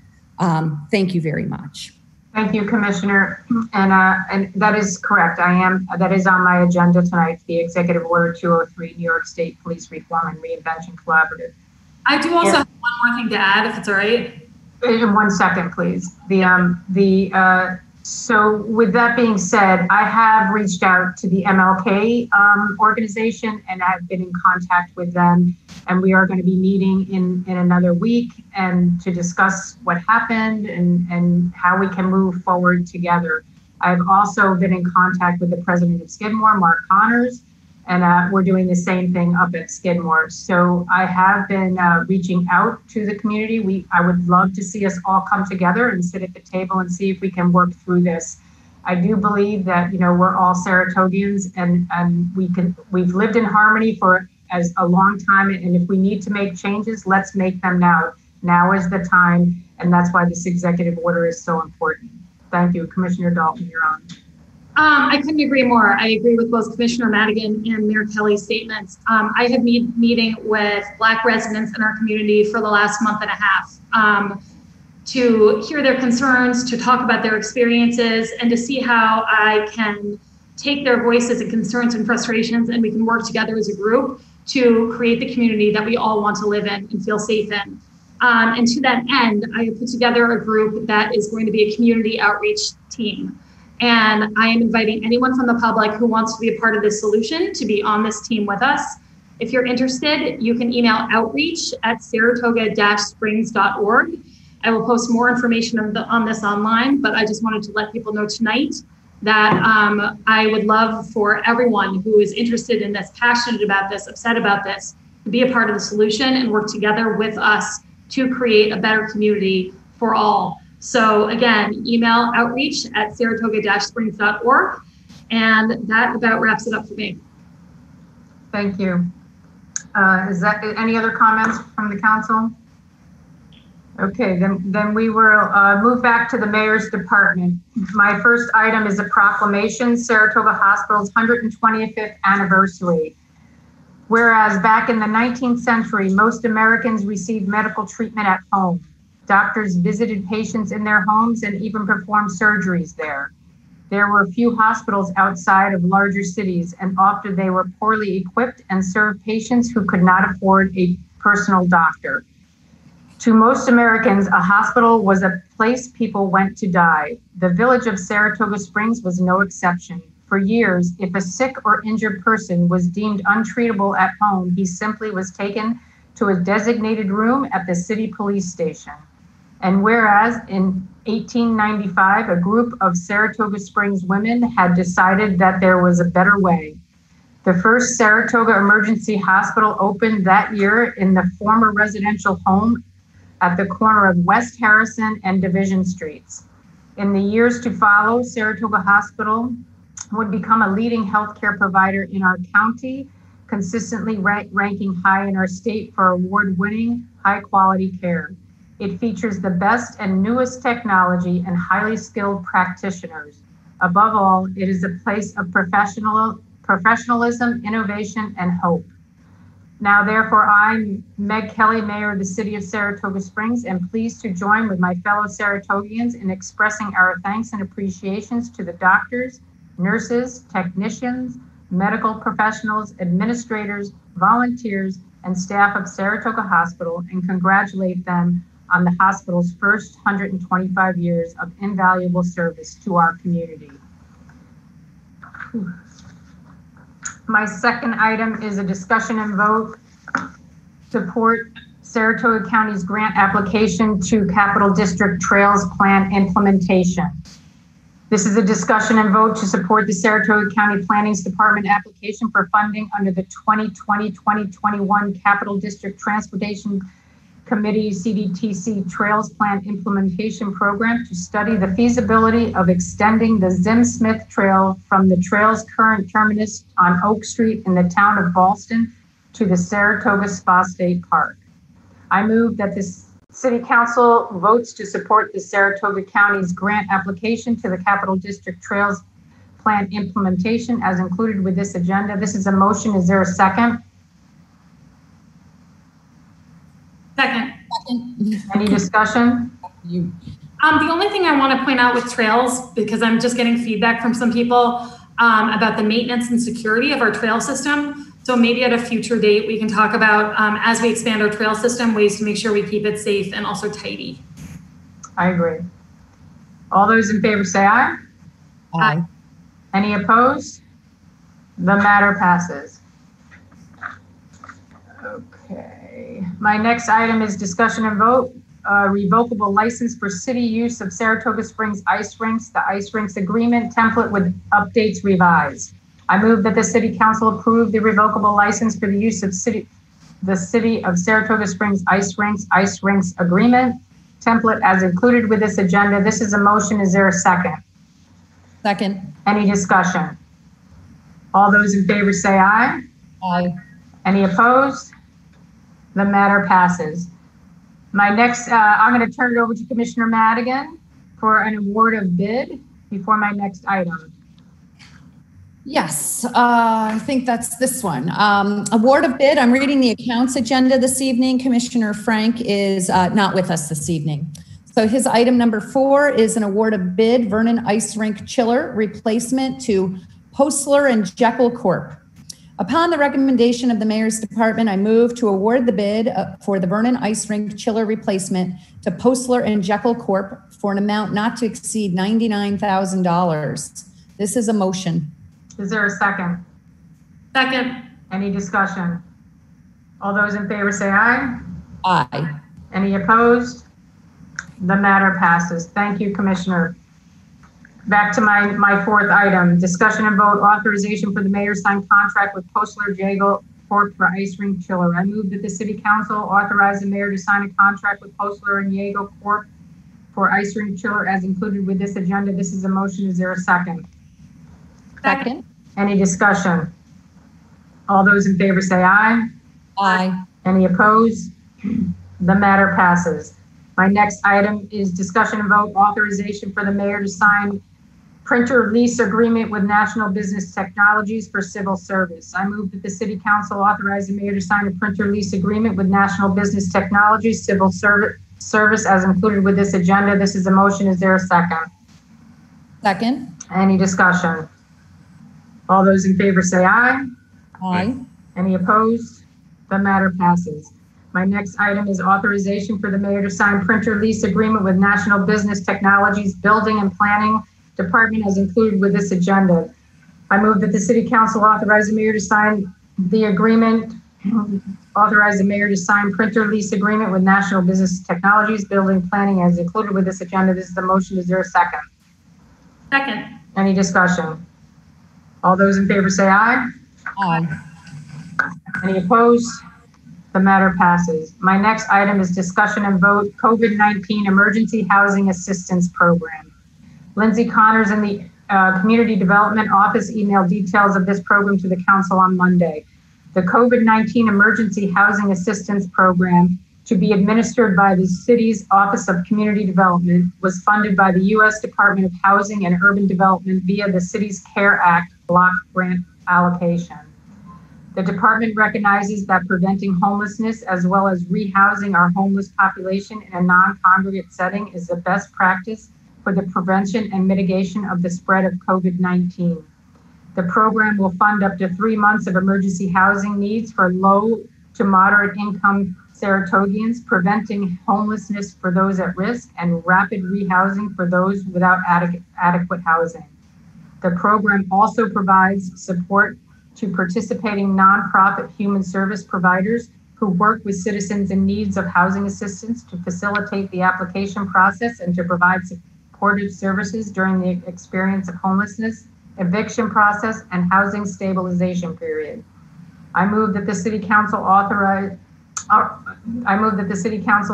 Thank you very much. Thank you, Commissioner. And that is correct. That is on my agenda tonight, the Executive Order 203, New York State Police Reform and Reinvention Collaborative. I do also have one more thing to add, if it's all right. In 1 second, please. So with that being said, I have reached out to the MLK organization, and I've been in contact with them, and we are going to be meeting in another week and to discuss what happened and how we can move forward together. I've also been in contact with the president of Skidmore, Mark Connors, and we're doing the same thing up at Skidmore. So I have been reaching out to the community. I would love to see us all come together and sit at the table and see if we can work through this. I do believe that, we're all Saratogians, and we've lived in harmony for as a long time. And if we need to make changes, let's make them now. Now is the time. And that's why this executive order is so important. Thank you. Commissioner Dalton, you're on. I couldn't agree more. I agree with both Commissioner Madigan and Mayor Kelly's statements. I have been meeting with Black residents in our community for the last month and a half to hear their concerns, to talk about their experiences, and to see how I can take their voices and concerns and frustrations, and we can work together as a group to create the community that we all want to live in and feel safe in. And to that end, I have put together a group that is going to be a community outreach team. And I am inviting anyone from the public who wants to be a part of this solution to be on this team with us. If you're interested, you can email outreach@saratoga-springs.org. I will post more information on this online, but I just wanted to let people know tonight that I would love for everyone who is interested in this, passionate about this, upset about this, to be a part of the solution and work together with us to create a better community for all. So again, email outreach@saratoga-springs.org. And that about wraps it up for me. Thank you. Is that any other comments from the council? Okay, then we will move back to the mayor's department. My first item is a proclamation, Saratoga Hospital's 125th anniversary. Whereas back in the 19th century, most Americans received medical treatment at home. Doctors visited patients in their homes and even performed surgeries there. There were few hospitals outside of larger cities, and often they were poorly equipped and served patients who could not afford a personal doctor. To most Americans, a hospital was a place people went to die. The village of Saratoga Springs was no exception. For years, if a sick or injured person was deemed untreatable at home, he simply was taken to a designated room at the city police station. And whereas in 1895, a group of Saratoga Springs women had decided that there was a better way. The first Saratoga Emergency Hospital opened that year in the former residential home at the corner of West Harrison and Division Streets. In the years to follow, Saratoga Hospital would become a leading healthcare provider in our county, consistently ranking high in our state for award-winning, high-quality care. It features the best and newest technology and highly skilled practitioners. Above all, it is a place of professionalism, innovation, and hope. Now, therefore, I, Meg Kelly, Mayor of the City of Saratoga Springs, am pleased to join with my fellow Saratogians in expressing our thanks and appreciations to the doctors, nurses, technicians, medical professionals, administrators, volunteers, and staff of Saratoga Hospital, and congratulate them on the hospital's first 125 years of invaluable service to our community. My second item is a discussion and vote support Saratoga County's grant application to Capital District Trails Plan implementation. This is a discussion and vote to support the Saratoga County Planning's Department application for funding under the 2020-2021 Capital District Transportation Committee CDTC Trails Plan Implementation Program to study the feasibility of extending the Zim Smith Trail from the trail's current terminus on Oak Street in the town of Ballston to the Saratoga Spa State Park. I move that this City Council votes to support the Saratoga County's grant application to the Capital District Trails Plan implementation as included with this agenda. This is a motion. Is there a second? Second. Any discussion? The only thing I want to point out with trails, because I'm just getting feedback from some people about the maintenance and security of our trail system. So maybe at a future date, we can talk about, as we expand our trail system, ways to make sure we keep it safe and also tidy. I agree. All those in favor say aye. Aye. Any opposed? The matter passes. Okay. My next item is discussion and vote. Revocable license for city use of Saratoga Springs ice rinks, the ice rinks agreement template with updates revised. I move that the City Council approve the revocable license for the use of the City of Saratoga Springs ice rinks agreement template as included with this agenda. This is a motion. Is there a second? Second. Any discussion? All those in favor say aye. Aye. Any opposed? The matter passes. My next, I'm going to turn it over to Commissioner Madigan for an award of bid before my next item. Yes, I think that's this one. Award of bid. I'm reading the accounts agenda this evening. Commissioner Frank is not with us this evening. So his item number 4 is an award of bid, Vernon Ice Rink Chiller replacement to Postler and Jekyll Corp. Upon the recommendation of the Mayor's Department, I move to award the bid for the Vernon Ice Rink Chiller replacement to Postler and Jekyll Corp for an amount not to exceed $99,000. This is a motion. Is there a second? Second. Any discussion? All those in favor say aye. Aye. Any opposed? The matter passes. Thank you, Commissioner. Back to my fourth item, discussion and vote authorization for the mayor to sign contract with Postler Jekyll Corp for ice rink chiller. I move that the City Council authorize the mayor to sign a contract with Postler and Jekyll Corp for ice rink chiller as included with this agenda. This is a motion. Is there a second? Second. Any discussion? All those in favor say aye. Aye. Any opposed? The matter passes. My next item is discussion and vote authorization for the mayor to sign printer lease agreement with National Business Technologies for civil service. I move that the City Council authorize the mayor to sign a printer lease agreement with National Business Technologies civil service as included with this agenda. This is a motion. Is there a second? Second. Any discussion? All those in favor say aye. Aye. Any opposed? The matter passes. My next item is authorization for the mayor to sign printer lease agreement with National Business Technologies Building and Planning Department as included with this agenda. I move that the city council authorize the mayor to sign the agreement, authorize the mayor to sign printer lease agreement with National Business Technologies Building Planning as included with this agenda. This is the motion. Is there a second? Second. Any discussion? All those in favor say aye. Aye. Any opposed? The matter passes. My next item is discussion and vote COVID-19 Emergency Housing Assistance Program. Lindsay Connors in the Community Development Office emailed details of this program to the council on Monday. The COVID-19 Emergency Housing Assistance Program, to be administered by the city's Office of Community Development, was funded by the U.S. Department of Housing and Urban Development via the city's CARE Act block grant allocation. The department recognizes that preventing homelessness as well as rehousing our homeless population in a non-congregate setting is the best practice for the prevention and mitigation of the spread of COVID-19. The program will fund up to 3 months of emergency housing needs for low to moderate income Saratogians, preventing homelessness for those at risk, and rapid rehousing for those without adequate housing. The program also provides support to participating nonprofit human service providers who work with citizens in need of housing assistance to facilitate the application process and to provide supportive services during the experience of homelessness, eviction process, and housing stabilization period. I move that the City Council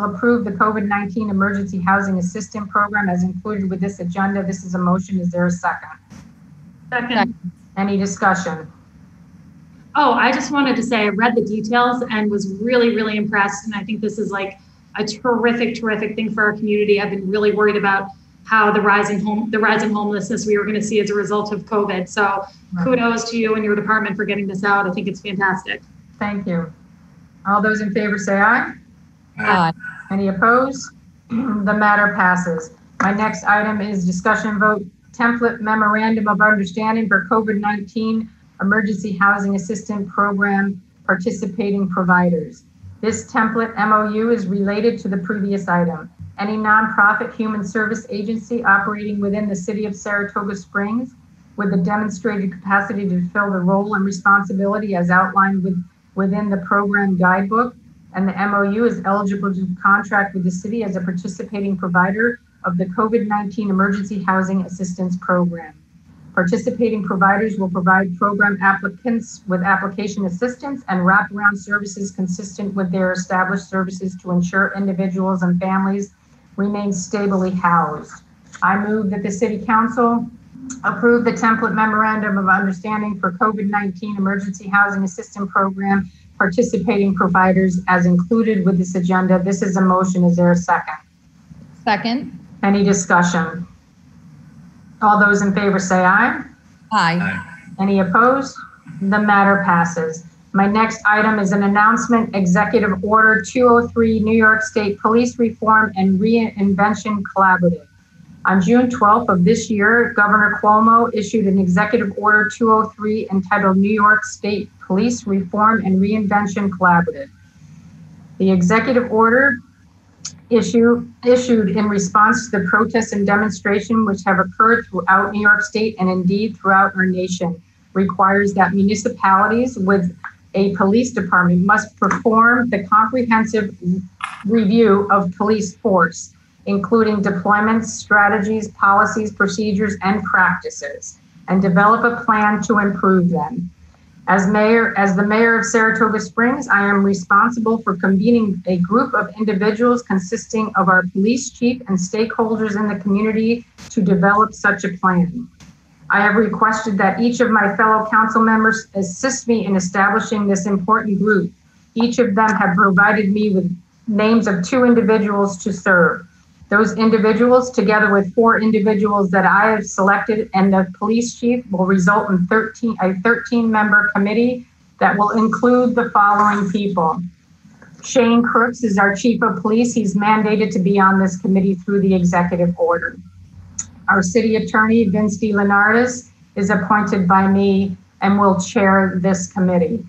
approve the COVID-19 Emergency Housing Assistance Program as included with this agenda. This is a motion. Is there a second? Second. Any discussion? Oh, I just wanted to say I read the details and was really, really impressed. And I think this is like a terrific, terrific thing for our community. I've been really worried about how the rise in homelessness we were going to see as a result of COVID. So kudos to you and your department for getting this out. I think it's fantastic. Thank you. All those in favor say aye. Aye. Any opposed? The matter passes. My next item is discussion vote template memorandum of understanding for COVID-19 Emergency Housing Assistance Program participating providers. This template MOU is related to the previous item. Any nonprofit human service agency operating within the city of Saratoga Springs with the demonstrated capacity to fill the role and responsibility as outlined within the program guidebook, and the MOU is eligible to contract with the city as a participating provider of the COVID-19 Emergency Housing Assistance Program. Participating providers will provide program applicants with application assistance and wraparound services consistent with their established services to ensure individuals and families remain stably housed. I move that the City Council approve the template memorandum of understanding for COVID-19 Emergency Housing Assistance Program participating providers as included with this agenda. This is a motion. Is there a second? Second. Any discussion? All those in favor say aye. Aye. Any opposed? The matter passes. My next item is an announcement, Executive Order 203, New York State Police Reform and Reinvention Collaborative. On June 12th of this year, Governor Cuomo issued an Executive Order 203 entitled New York State Police Reform and Reinvention Collaborative. The executive order issued in response to the protests and demonstrations which have occurred throughout New York State and indeed throughout our nation requires that municipalities with a police department must perform the comprehensive review of police force, including deployments, strategies, policies, procedures, and practices, and develop a plan to improve them. As the mayor of Saratoga Springs, I am responsible for convening a group of individuals consisting of our police chief and stakeholders in the community to develop such a plan. I have requested that each of my fellow council members assist me in establishing this important group. Each of them have provided me with names of 2 individuals to serve. Those individuals, together with 4 individuals that I have selected and the police chief, will result in a 13-member committee that will include the following people. Shane Crooks is our chief of police. He's mandated to be on this committee through the executive order. Our city attorney, Vince DeLeonardis, is appointed by me and will chair this committee.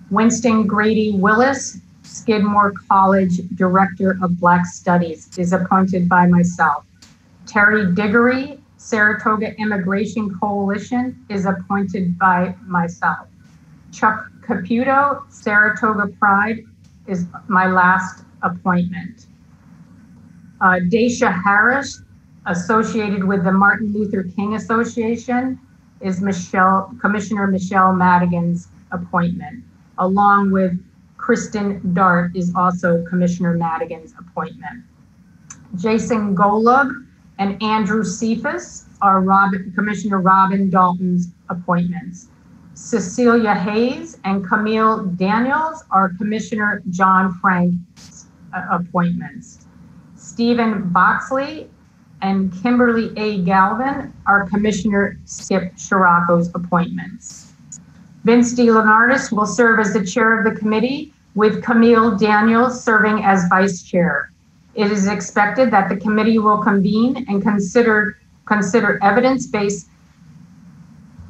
Winston Grady Willis, Skidmore College Director of Black Studies is appointed by myself. Terry Diggory, Saratoga Immigration Coalition is appointed by myself. Chuck Caputo, Saratoga Pride is my last appointment. Daisha Harris, associated with the Martin Luther King Association, is Commissioner Michelle Madigan's appointment, along with Kristen Dart is also Commissioner Madigan's appointment. Jason Golub and Andrew Cephas are Commissioner Robin Dalton's appointments. Cecilia Hayes and Camille Daniels are Commissioner John Frank's appointments. Stephen Boxley and Kimberly A. Galvin are Commissioner Skip Scirocco's appointments. Vince DeLeonardis will serve as the chair of the committee, with Camille Daniels serving as vice chair. It is expected that the committee will convene and consider evidence-based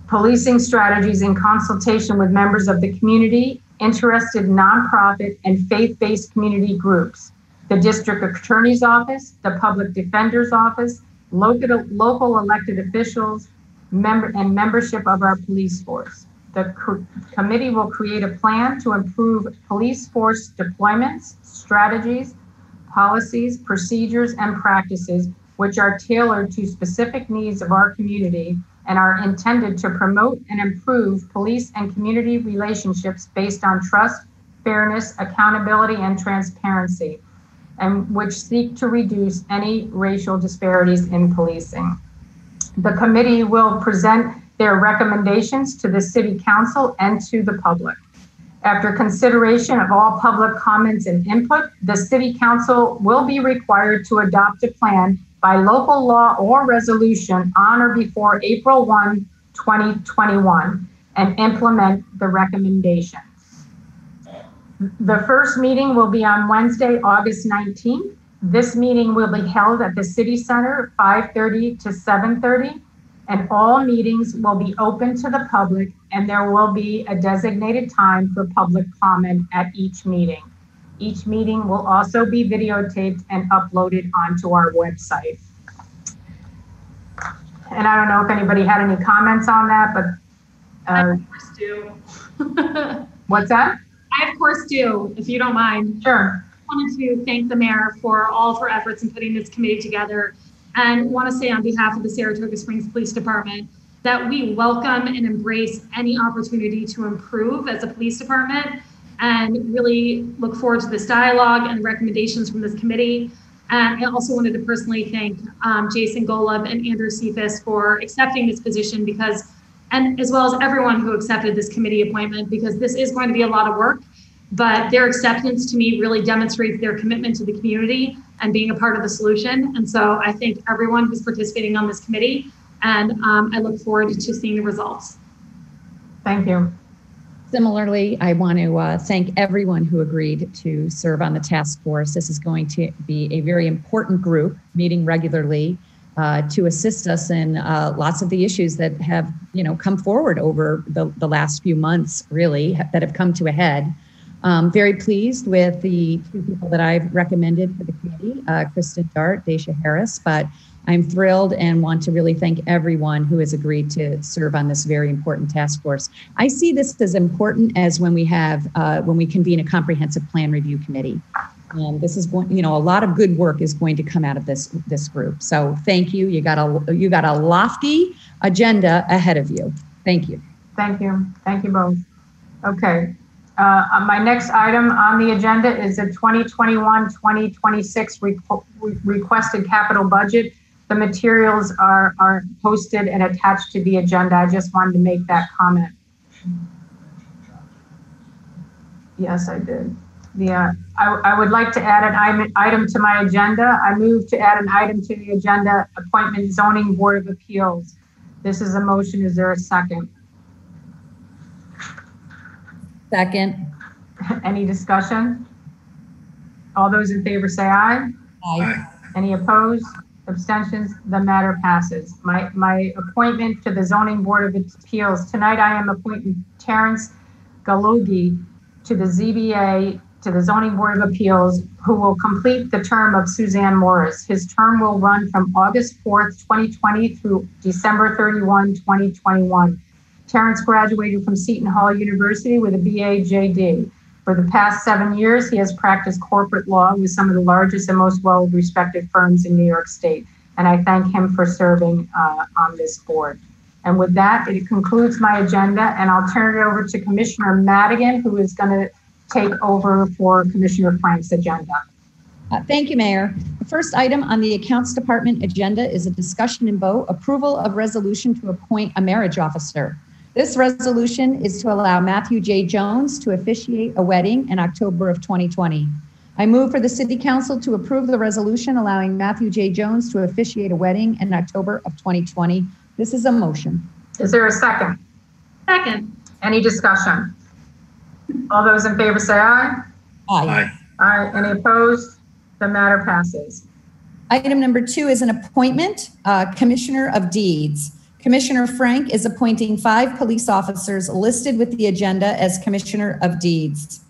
policing strategies in consultation with members of the community, interested nonprofit and faith-based community groups, the district attorney's office, the public defender's office, local elected officials, and membership of our police force. The committee will create a plan to improve police force deployments, strategies, policies, procedures, and practices which are tailored to specific needs of our community and are intended to promote and improve police and community relationships based on trust, fairness, accountability, and transparency, and which seek to reduce any racial disparities in policing. The committee will present their recommendations to the City Council and to the public. After consideration of all public comments and input, the City Council will be required to adopt a plan by local law or resolution on or before April 1, 2021, and implement the recommendations. The first meeting will be on Wednesday, August 19th. This meeting will be held at the City Center, 5:30 to 7:30. And all meetings will be open to the public, and there will be a designated time for public comment at each meeting. Each meeting will also be videotaped and uploaded onto our website. And I don't know if anybody had any comments on that, but I of course do. What's that? I of course do, if you don't mind. Sure. I wanted to thank the mayor for all of her efforts in putting this committee together, and want to say on behalf of the Saratoga Springs Police Department that we welcome and embrace any opportunity to improve as a police department, and really look forward to this dialogue and recommendations from this committee. And I also wanted to personally thank Jason Golub and Andrew Cephas for accepting this position, and as well as everyone who accepted this committee appointment, because this is going to be a lot of work, but their acceptance to me really demonstrates their commitment to the community and being a part of the solution. And so I thank everyone who's participating on this committee, and I look forward to seeing the results. Thank you. Similarly, I want to thank everyone who agreed to serve on the task force. This is going to be a very important group meeting regularly to assist us in lots of the issues that have come forward over the last few months, really, that have come to a head. Very pleased with the two people that I've recommended for the committee, Kristen Dart, Daisha Harris, but I'm thrilled and want to really thank everyone who has agreed to serve on this very important task force. I see this as important as when we convene a comprehensive plan review committee. This is going, a lot of good work is going to come out of this group. So thank you. You got a lofty agenda ahead of you. Thank you. Thank you. Thank you both. Okay. My next item on the agenda is the 2021-2026 requested capital budget. The materials are posted and attached to the agenda. I just wanted to make that comment. Yes, I did. I would like to add an item to my agenda. I move to add an item to the agenda, appointment zoning board of appeals. This is a motion. Is there a second? Second. Any discussion? All those in favor say aye. Aye. Any opposed? Abstentions? The matter passes. My appointment to the zoning board of appeals. Tonight I am appointing Terrence Galogi to the ZBA to the Zoning Board of Appeals, who will complete the term of Suzanne Morris. His term will run from August 4th, 2020 through December 31, 2021. Terrence graduated from Seton Hall University with a BA JD. For the past 7 years, he has practiced corporate law with some of the largest and most well-respected firms in New York State. And I thank him for serving on this board. And with that, it concludes my agenda, and I'll turn it over to Commissioner Madigan, who is going to take over for Commissioner Frank's agenda. Thank you, Mayor. The first item on the Accounts Department agenda is a discussion and vote approval of resolution to appoint a marriage officer. This resolution is to allow Matthew J. Jones to officiate a wedding in October of 2020. I move for the City Council to approve the resolution allowing Matthew J. Jones to officiate a wedding in October of 2020. This is a motion. Is there a second? Second. Any discussion? All those in favor say aye. Aye. Aye. Any opposed? The matter passes. Item number 2 is an appointment, Commissioner of Deeds. Commissioner Frank is appointing 5 police officers listed with the agenda as Commissioner of Deeds.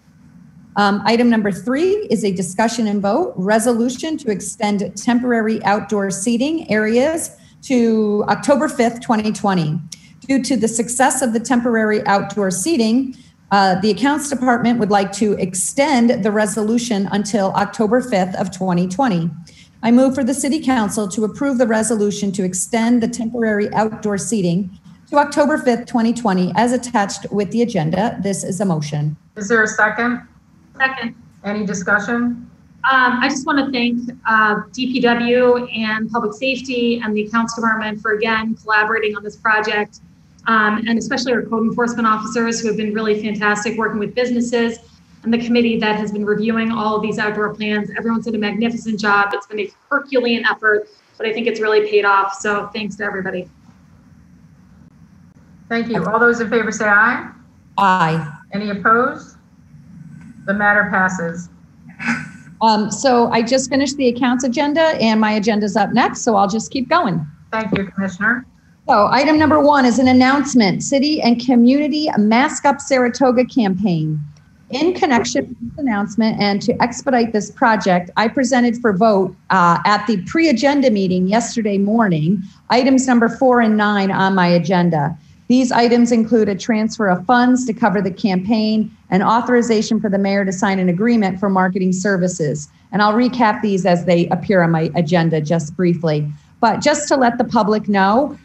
Item number 3 is a discussion and vote resolution to extend temporary outdoor seating areas to October 5th, 2020. Due to the success of the temporary outdoor seating, the Accounts Department would like to extend the resolution until October 5th of 2020. I move for the City Council to approve the resolution to extend the temporary outdoor seating to October 5th, 2020 as attached with the agenda. This is a motion. Is there a second? Second. Any discussion? I just want to thank DPW and Public Safety and the Accounts Department for, again, collaborating on this project, and especially our code enforcement officers who have been really fantastic working with businesses, and the committee that has been reviewing all of these outdoor plans. Everyone's done a magnificent job. It's been a Herculean effort, but I think it's really paid off. So thanks to everybody. Thank you. All those in favor say aye. Aye. Any opposed? The matter passes. So I just finished the accounts agenda and my agenda's up next, so I'll just keep going. Thank you, Commissioner. So item number 1 is an announcement, City and Community Mask Up Saratoga campaign. In connection with this announcement and to expedite this project, I presented for vote at the pre-agenda meeting yesterday morning, items number 4 and 9 on my agenda. These items include a transfer of funds to cover the campaign and authorization for the mayor to sign an agreement for marketing services. And I'll recap these as they appear on my agenda just briefly. But just to let the public know,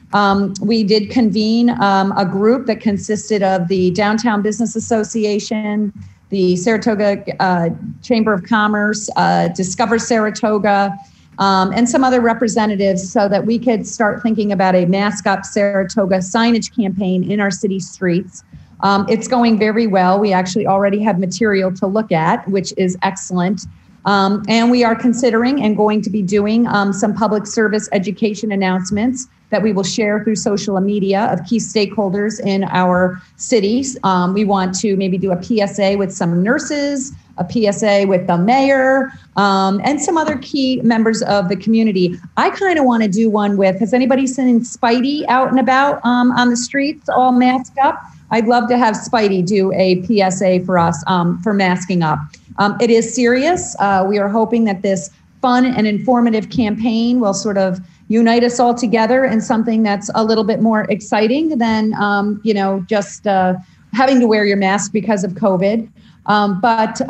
we did convene a group that consisted of the Downtown Business Association, the Saratoga Chamber of Commerce, Discover Saratoga, and some other representatives so that we could start thinking about a Mask Up Saratoga signage campaign in our city streets. It's going very well. We actually already have material to look at, which is excellent. And we are considering and going to be doing some public service education announcements that we will share through social media of key stakeholders in our cities. We want to maybe do a PSA with some nurses, a PSA with the mayor, and some other key members of the community. I kind of want to do one with, has anybody seen Spidey out and about on the streets all masked up? I'd love to have Spidey do a PSA for us for masking up. It is serious. We are hoping that this fun and informative campaign will sort of unite us all together in something that's a little bit more exciting than, just having to wear your mask because of COVID. But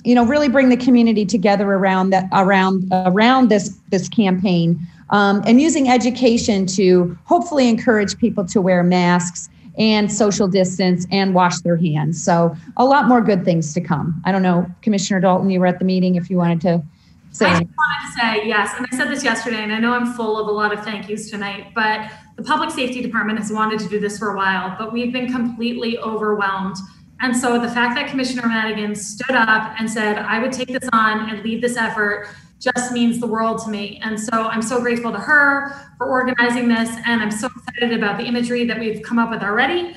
really bring the community together around that, around this campaign, and using education to hopefully encourage people to wear masks and social distance and wash their hands. So a lot more good things to come. I don't know, Commissioner Dalton, you were at the meeting if you wanted to say. I just wanted to say yes, and I said this yesterday, and I know I'm full of a lot of thank yous tonight, but the Public Safety Department has wanted to do this for a while, but we've been completely overwhelmed. And so the fact that Commissioner Madigan stood up and said, I would take this on and lead this effort just means the world to me. And so I'm so grateful to her for organizing this. And I'm so excited about the imagery that we've come up with already,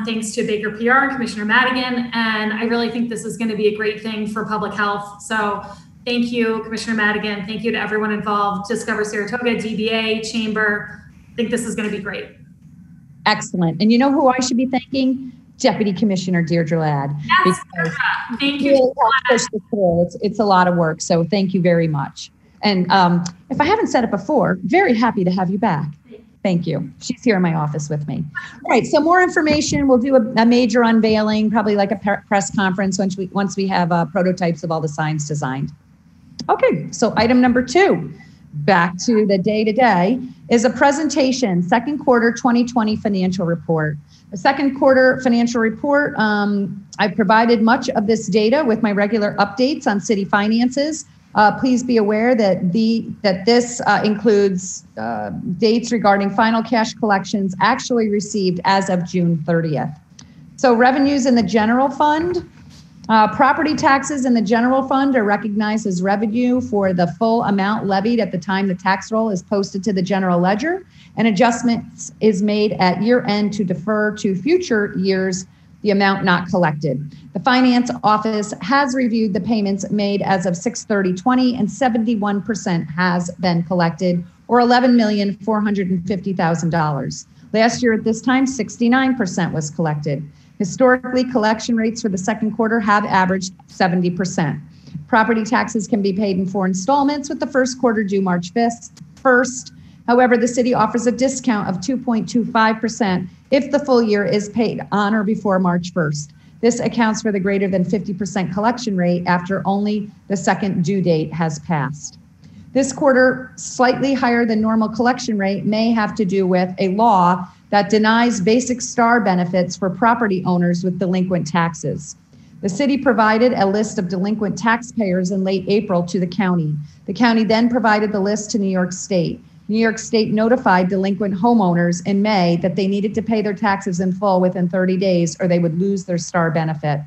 thanks to Baker PR and Commissioner Madigan. And I really think this is going to be a great thing for public health. So thank you, Commissioner Madigan. Thank you to everyone involved, Discover Saratoga, DBA, Chamber. I think this is going to be great. Excellent. And you know who I should be thanking? Deputy Commissioner Deirdre Ladd. Yes, thank you. Really push this through. It's a lot of work, so thank you very much. And if I haven't said it before, very happy to have you back. Thank you. She's here in my office with me. All right, so more information. We'll do a major unveiling, probably like a press conference once we have prototypes of all the signs designed. Okay, so item number 2, back to the day-to-day, is a presentation, second quarter 2020 financial report. The second quarter financial report, I provided much of this data with my regular updates on city finances. Please be aware that this includes dates regarding final cash collections actually received as of June 30th. So revenues in the general fund, property taxes in the general fund are recognized as revenue for the full amount levied at the time the tax roll is posted to the general ledger, and adjustments is made at year end to defer to future years the amount not collected. The finance office has reviewed the payments made as of 6/30/20, and 71% has been collected, or $11,450,000. Last year at this time, 69% was collected. Historically, collection rates for the second quarter have averaged 70%. Property taxes can be paid in 4 installments, with the first quarter due March 1st. However, the city offers a discount of 2.25% if the full year is paid on or before March 1st. This accounts for the greater than 50% collection rate after only the second due date has passed. This quarter, slightly higher than normal collection rate may have to do with a law that denies basic STAR benefits for property owners with delinquent taxes. The city provided a list of delinquent taxpayers in late April to the county. The county then provided the list to New York State. New York State notified delinquent homeowners in May that they needed to pay their taxes in full within 30 days or they would lose their STAR benefit.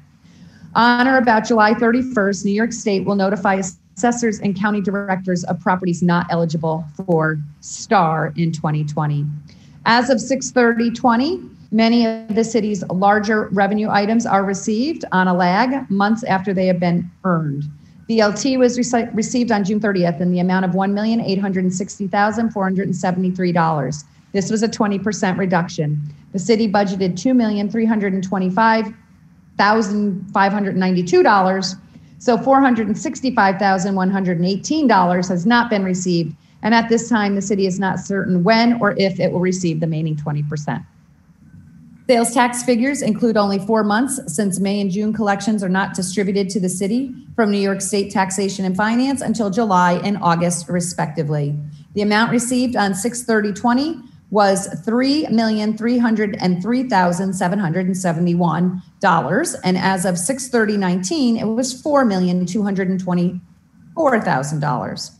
On or about July 31st, New York State will notify assessors and county directors of properties not eligible for STAR in 2020. As of 6/30/20, many of the city's larger revenue items are received on a lag months after they have been earned. BLT was received on June 30th in the amount of $1,860,473. This was a 20% reduction. The city budgeted $2,325,592, so $465,118 has not been received. And at this time, the city is not certain when or if it will receive the remaining 20%. Sales tax figures include only 4 months, since May and June collections are not distributed to the city from New York State Taxation and Finance until July and August, respectively. The amount received on 6/30/20 was $3,303,771, and as of 6/30/19, it was $4,224,000.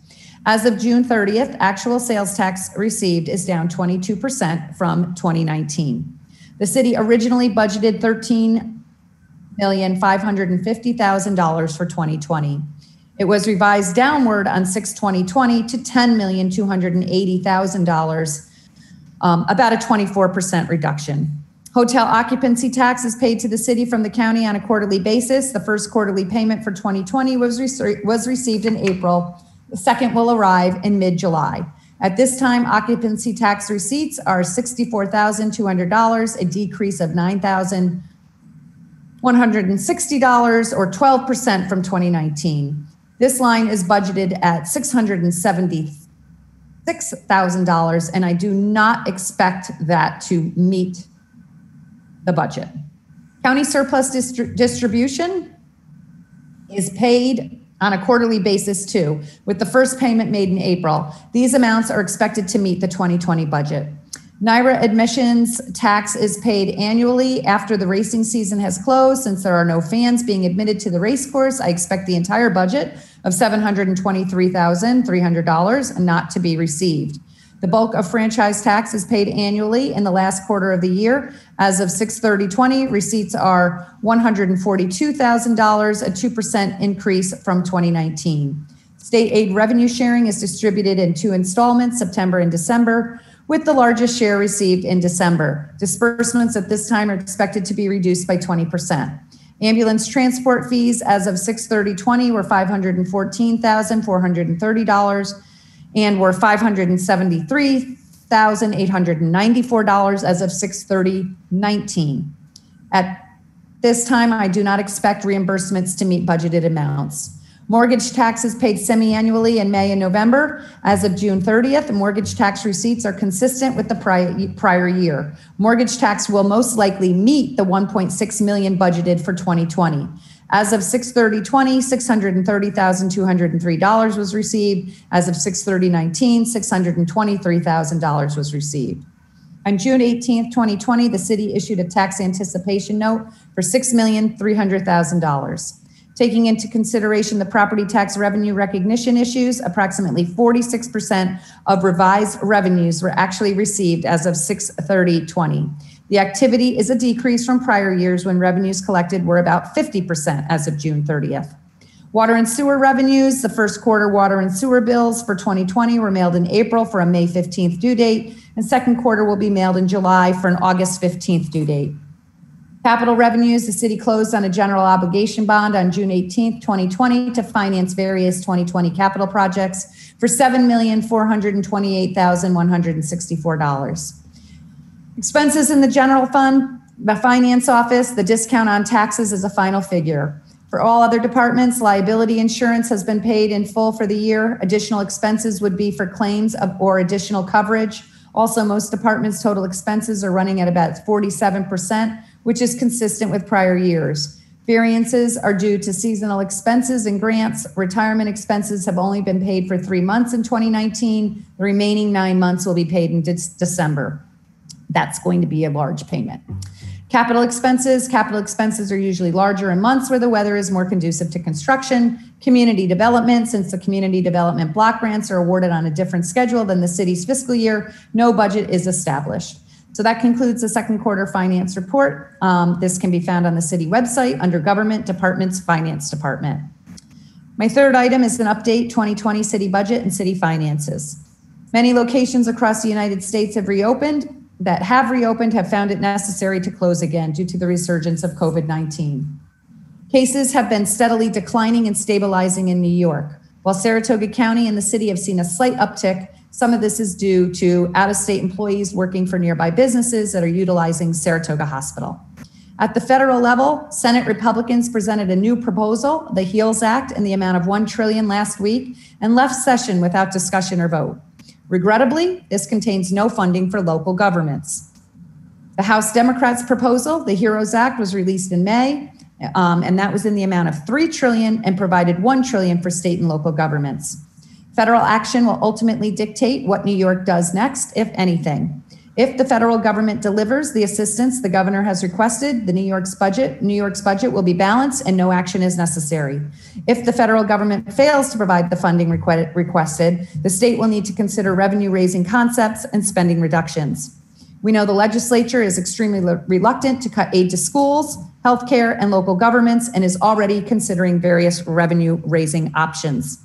As of June 30th, actual sales tax received is down 22% from 2019. The city originally budgeted $13,550,000 for 2020. It was revised downward on 6/20/20 to $10,280,000, about a 24% reduction. Hotel occupancy tax is paid to the city from the county on a quarterly basis. The first quarterly payment for 2020 was received in April. The second will arrive in mid-July. At this time, occupancy tax receipts are $64,200, a decrease of $9,160, or 12% from 2019. This line is budgeted at $676,000, and I do not expect that to meet the budget. County surplus distribution is paid on a quarterly basis too, with the first payment made in April. These amounts are expected to meet the 2020 budget. NYRA admissions tax is paid annually after the racing season has closed. Since there are no fans being admitted to the race course, I expect the entire budget of $723,300 not to be received. The bulk of franchise tax is paid annually in the last quarter of the year. As of 6/30/20, receipts are $142,000, a 2% increase from 2019. State aid revenue sharing is distributed in 2 installments, September and December, with the largest share received in December. Disbursements at this time are expected to be reduced by 20%. Ambulance transport fees as of 6/30/20 were $514,430 and were $573,894 as of 6/30/19. At This time, I do not expect reimbursements to meet budgeted amounts. Mortgage taxes paid semi-annually in May and November. As of June 30th, mortgage tax receipts are consistent with the prior year. Mortgage tax will most likely meet the $1.6 million budgeted for 2020. As of 6/30/20, $630,203 was received. As of 6/30/19, $623,000 was received. On June 18th, 2020, the city issued a tax anticipation note for $6,300,000. Taking into consideration the property tax revenue recognition issues, approximately 46% of revised revenues were actually received as of 6/30/20. The activity is a decrease from prior years when revenues collected were about 50% as of June 30th. Water and sewer revenues, the first quarter water and sewer bills for 2020 were mailed in April for a May 15th due date, and second quarter will be mailed in July for an August 15th due date. Capital revenues, the city closed on a general obligation bond on June 18th, 2020 to finance various 2020 capital projects for $7,428,164. Expenses in the general fund, the finance office, the discount on taxes is a final figure. For all other departments, liability insurance has been paid in full for the year. Additional expenses would be for claims or additional coverage. Also, most departments' total expenses are running at about 47%, which is consistent with prior years. Variances are due to seasonal expenses and grants. Retirement expenses have only been paid for 3 months in 2019. The remaining 9 months will be paid in December. That's going to be a large payment. Capital expenses are usually larger in months where the weather is more conducive to construction. Community development, since the community development block grants are awarded on a different schedule than the city's fiscal year, no budget is established. So that concludes the second quarter finance report. This can be found on the city website under Government Departments, Finance Department. My third item is an update 2020 city budget and city finances. Many locations across the United States have reopened have found it necessary to close again due to the resurgence of COVID-19. Cases have been steadily declining and stabilizing in New York. While Saratoga County and the city have seen a slight uptick, some of this is due to out-of-state employees working for nearby businesses that are utilizing Saratoga Hospital. At the federal level, Senate Republicans presented a new proposal, the HEALS Act, in the amount of $1 trillion last week and left session without discussion or vote. Regrettably, this contains no funding for local governments. The House Democrats' proposal, the HEROES Act, was released in May, and that was in the amount of $3 trillion and provided $1 trillion for state and local governments. Federal action will ultimately dictate what New York does next, if anything. If the federal government delivers the assistance the governor has requested, New York's budget will be balanced and no action is necessary. If the federal government fails to provide the funding requested, the state will need to consider revenue-raising concepts and spending reductions. We know the legislature is extremely reluctant to cut aid to schools, healthcare, and local governments, and is already considering various revenue-raising options.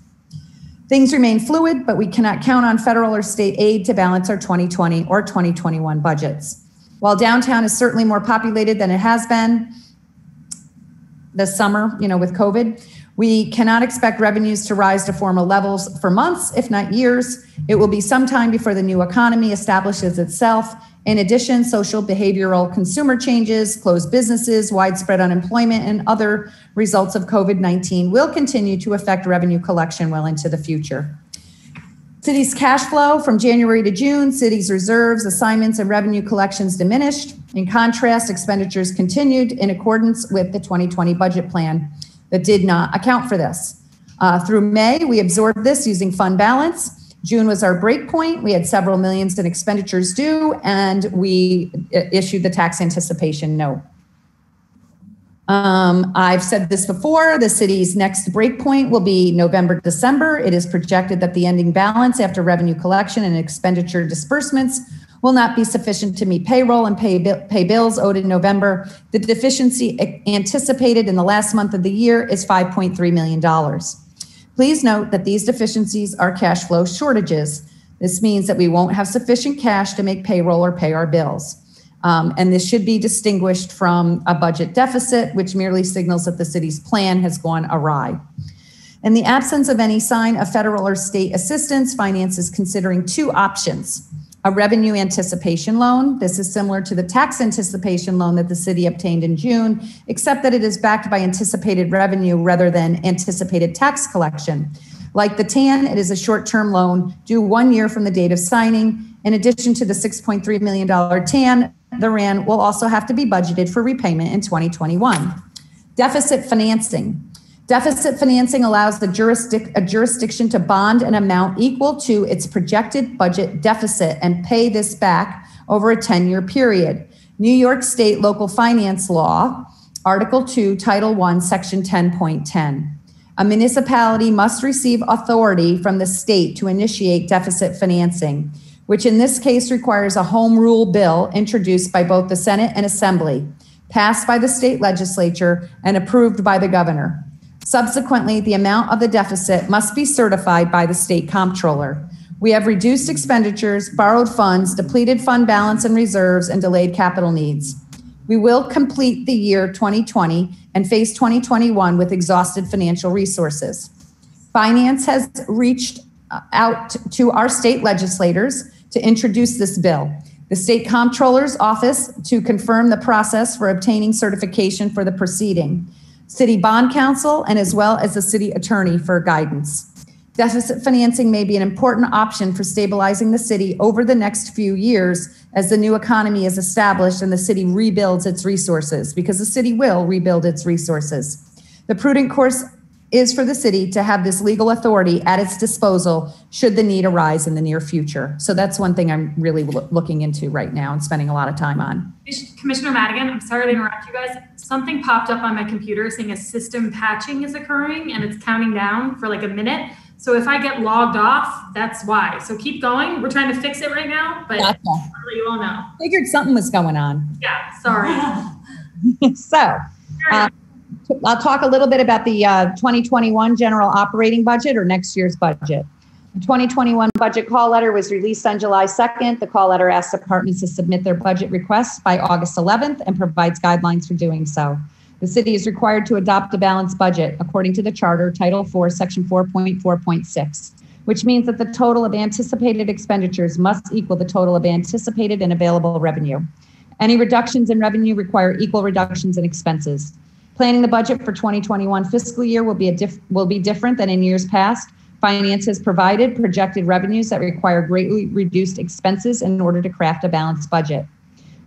Things remain fluid, but we cannot count on federal or state aid to balance our 2020 or 2021 budgets. While downtown is certainly more populated than it has been this summer, with COVID, we cannot expect revenues to rise to former levels for months, if not years. It will be some time before the new economy establishes itself. In addition, social behavioral consumer changes, closed businesses, widespread unemployment, and other results of COVID-19 will continue to affect revenue collection well into the future. City's cash flow from January to June, city's reserves, assignments, and revenue collections diminished. In contrast, expenditures continued in accordance with the 2020 budget plan that did not account for this. Through May, we absorbed this using fund balance. June was our break point. We had several millions in expenditures due, and we issued the tax anticipation note. I've said this before, the city's next break point will be November, December. It is projected that the ending balance after revenue collection and expenditure disbursements will not be sufficient to meet payroll and pay bills owed in November. The deficiency anticipated in the last month of the year is $5.3 million. Please note that these deficiencies are cash flow shortages. This means that we won't have sufficient cash to make payroll or pay our bills. And this should be distinguished from a budget deficit, which merely signals that the city's plan has gone awry. In the absence of any sign of federal or state assistance, finance is considering two options. a revenue anticipation loan. This is similar to the tax anticipation loan that the city obtained in June, except that it is backed by anticipated revenue rather than anticipated tax collection. Like the TAN, it is a short-term loan due 1 year from the date of signing. In addition to the $6.3 million TAN, the RAN will also have to be budgeted for repayment in 2021. Deficit financing. Deficit financing allows a jurisdiction to bond an amount equal to its projected budget deficit and pay this back over a 10-year period. New York State Local Finance Law, Article 2, Title 1, Section 10.10. A municipality must receive authority from the state to initiate deficit financing, which in this case requires a home rule bill introduced by both the Senate and Assembly, passed by the state legislature, and approved by the governor. Subsequently, the amount of the deficit must be certified by the state comptroller. We have reduced expenditures, borrowed funds, depleted fund balance and reserves, and delayed capital needs. We will complete the year 2020 and face 2021 with exhausted financial resources. Finance has reached out to our state legislators to introduce this bill. The state comptroller's office to confirm the process for obtaining certification for the proceeding. City Bond Counsel, and as well as the city attorney for guidance. Deficit financing may be an important option for stabilizing the city over the next few years as the new economy is established and the city rebuilds its resources, because the city will rebuild its resources. The prudent course is for the city to have this legal authority at its disposal should the need arise in the near future. So that's one thing I'm really looking into right now and spending a lot of time on. Commissioner Madigan, I'm sorry to interrupt you guys. Something popped up on my computer saying a system patching is occurring and it's counting down for like a minute. So if I get logged off, that's why. So keep going. We're trying to fix it right now, but gotcha. You all know. Figured something was going on. Yeah, sorry. So I'll talk a little bit about the 2021 general operating budget, or next year's budget. The 2021 budget call letter was released on July 2nd. The call letter asks departments to submit their budget requests by August 11th and provides guidelines for doing so. The city is required to adopt a balanced budget according to the charter, Title 4, Section 4.4.6, which means that the total of anticipated expenditures must equal the total of anticipated and available revenue. Any reductions in revenue require equal reductions in expenses. Planning the budget for 2021 fiscal year will be different than in years past. Finance has provided projected revenues that require greatly reduced expenses in order to craft a balanced budget.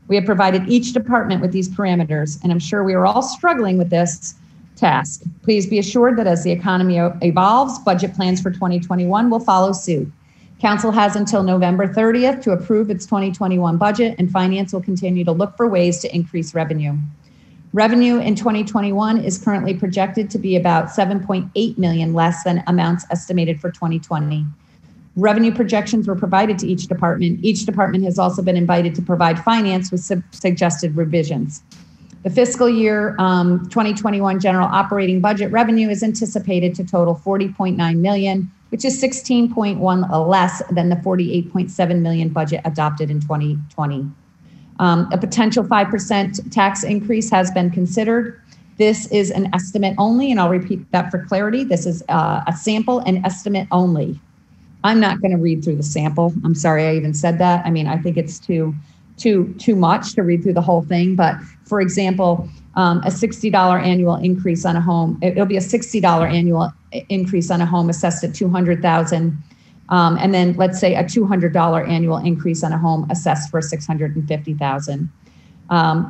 We have provided each department with these parameters, and I'm sure we are all struggling with this task. Please be assured that as the economy evolves, budget plans for 2021 will follow suit. Council has until November 30th to approve its 2021 budget, and Finance will continue to look for ways to increase revenue. Revenue in 2021 is currently projected to be about 7.8 million less than amounts estimated for 2020. Revenue projections were provided to each department. Each department has also been invited to provide Finance with suggested revisions. The fiscal year 2021 general operating budget revenue is anticipated to total 40.9 million, which is 16.1 less than the 48.7 million budget adopted in 2020. A potential 5% tax increase has been considered. This is an estimate only, and I'll repeat that for clarity. This is a sample and estimate only. I'm not going to read through the sample. I'm sorry I even said that. I mean, I think it's too much to read through the whole thing. But for example, a $60 annual increase on a home, it'll be a $60 annual increase on a home assessed at $200,000. And then let's say a $200 annual increase on a home assessed for $650,000.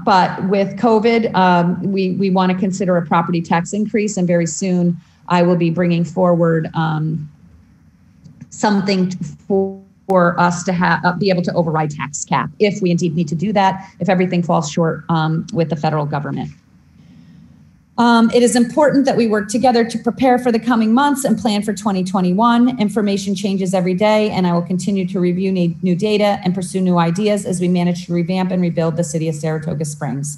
But with COVID, we want to consider a property tax increase, and very soon I will be bringing forward something for us to be able to override tax cap if we indeed need to do that, if everything falls short with the federal government. It is important that we work together to prepare for the coming months and plan for 2021. Information changes every day, and I will continue to review new data and pursue new ideas as we manage to revamp and rebuild the city of Saratoga Springs.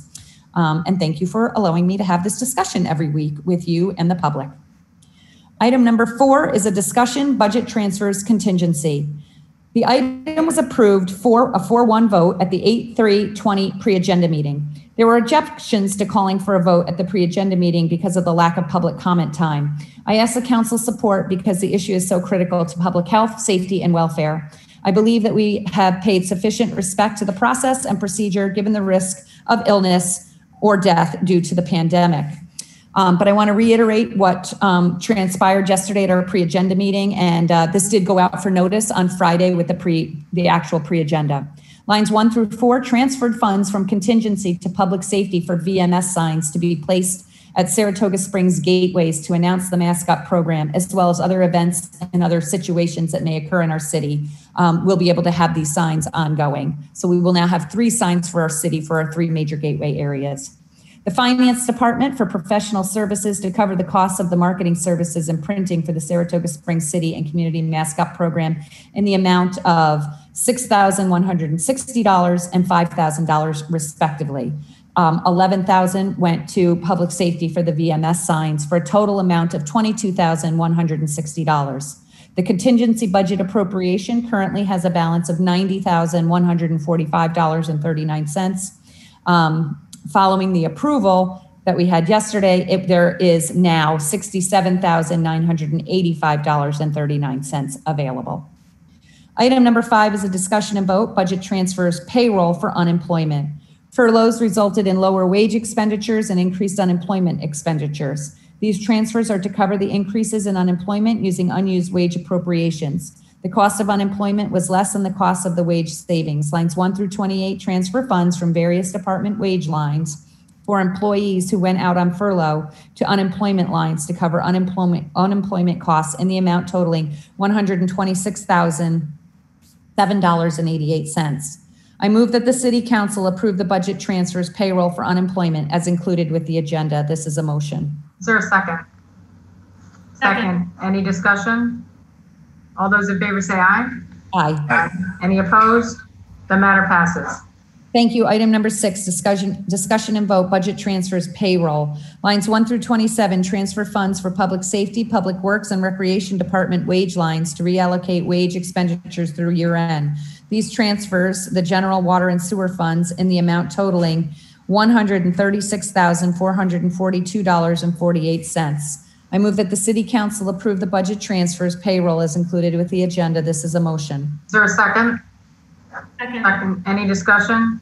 And thank you for allowing me to have this discussion every week with you and the public. Item number 4 is a discussion budget transfers contingency. The item was approved for a 4-1 vote at the 8/3/20 pre-agenda meeting. There were objections to calling for a vote at the pre-agenda meeting because of the lack of public comment time. I ask the council support because the issue is so critical to public health, safety, and welfare. I believe that we have paid sufficient respect to the process and procedure given the risk of illness or death due to the pandemic. But I want to reiterate what transpired yesterday at our pre-agenda meeting, and this did go out for notice on Friday with the actual pre-agenda. Lines 1 through 4 transferred funds from contingency to public safety for VMS signs to be placed at Saratoga Springs gateways to announce the Mascot program, as well as other events and other situations that may occur in our city. We'll be able to have these signs ongoing. So we will now have 3 signs for our city for our 3 major gateway areas. The Finance Department for professional services to cover the costs of the marketing services and printing for the Saratoga Springs City and Community Mascot program in the amount of $6,160 and $5,000 respectively. $11,000 went to public safety for the VMS signs for a total amount of $22,160. The contingency budget appropriation currently has a balance of $90,145.39. Following the approval that we had yesterday, there is now $67,985.39 available. Item number 5 is a discussion and vote, budget transfers, payroll for unemployment. Furloughs resulted in lower wage expenditures and increased unemployment expenditures. These transfers are to cover the increases in unemployment using unused wage appropriations. The cost of unemployment was less than the cost of the wage savings. Lines 1 through 28 transfer funds from various department wage lines for employees who went out on furlough to unemployment lines to cover unemployment costs in the amount totaling $126,007.88. I move that the City Council approve the budget transfers payroll for unemployment as included with the agenda. This is a motion. Is there a second? Second. Any discussion? All those in favor say aye. Aye. Any opposed? The matter passes. Thank you. Item number 6, discussion and vote, budget transfers, payroll. Lines 1 through 27, transfer funds for public safety, public works, and recreation department wage lines to reallocate wage expenditures through year end. These transfers, the general water and sewer funds in the amount totaling $136,442.48. I move that the City Council approve the budget transfers payroll as included with the agenda. This is a motion. Is there a second? Second. Any discussion?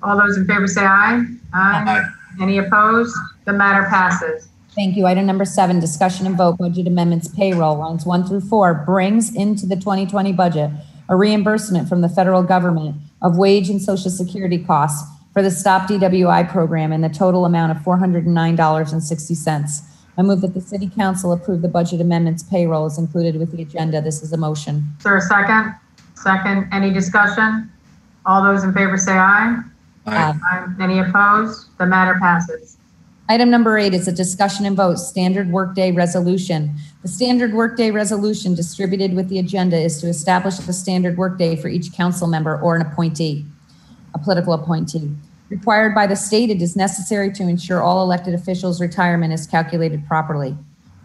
All those in favor say aye. Aye. Any opposed? The matter passes. Thank you. Item number 7, discussion and vote, budget amendments payroll. Lines 1 through 4 brings into the 2020 budget a reimbursement from the federal government of wage and Social Security costs for the Stop DWI program in the total amount of $409.60. I move that the City Council approve the budget amendments payroll as included with the agenda. This is a motion. Is there a second? Second. Any discussion? All those in favor say aye. Aye. Any opposed? The matter passes. Item number 8 is a discussion and vote, standard workday resolution. The standard workday resolution distributed with the agenda is to establish a standard workday for each council member or an appointee, a political appointee. Required by the state, it is necessary to ensure all elected officials' retirement is calculated properly.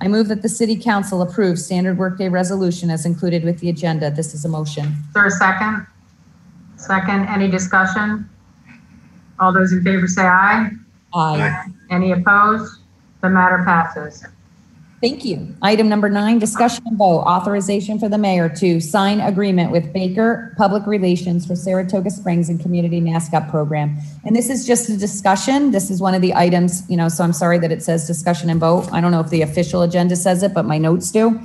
I move that the City Council approve standard workday resolution as included with the agenda. This is a motion. Is there a second? Second. Any discussion? All those in favor say aye. Aye. Any opposed? The matter passes. Thank you. Item number 9, discussion and vote, authorization for the mayor to sign agreement with Baker Public Relations for Saratoga Springs and Community Mascot Program. And this is just a discussion. This is one of the items, so I'm sorry that it says discussion and vote. I don't know if the official agenda says it, but my notes do.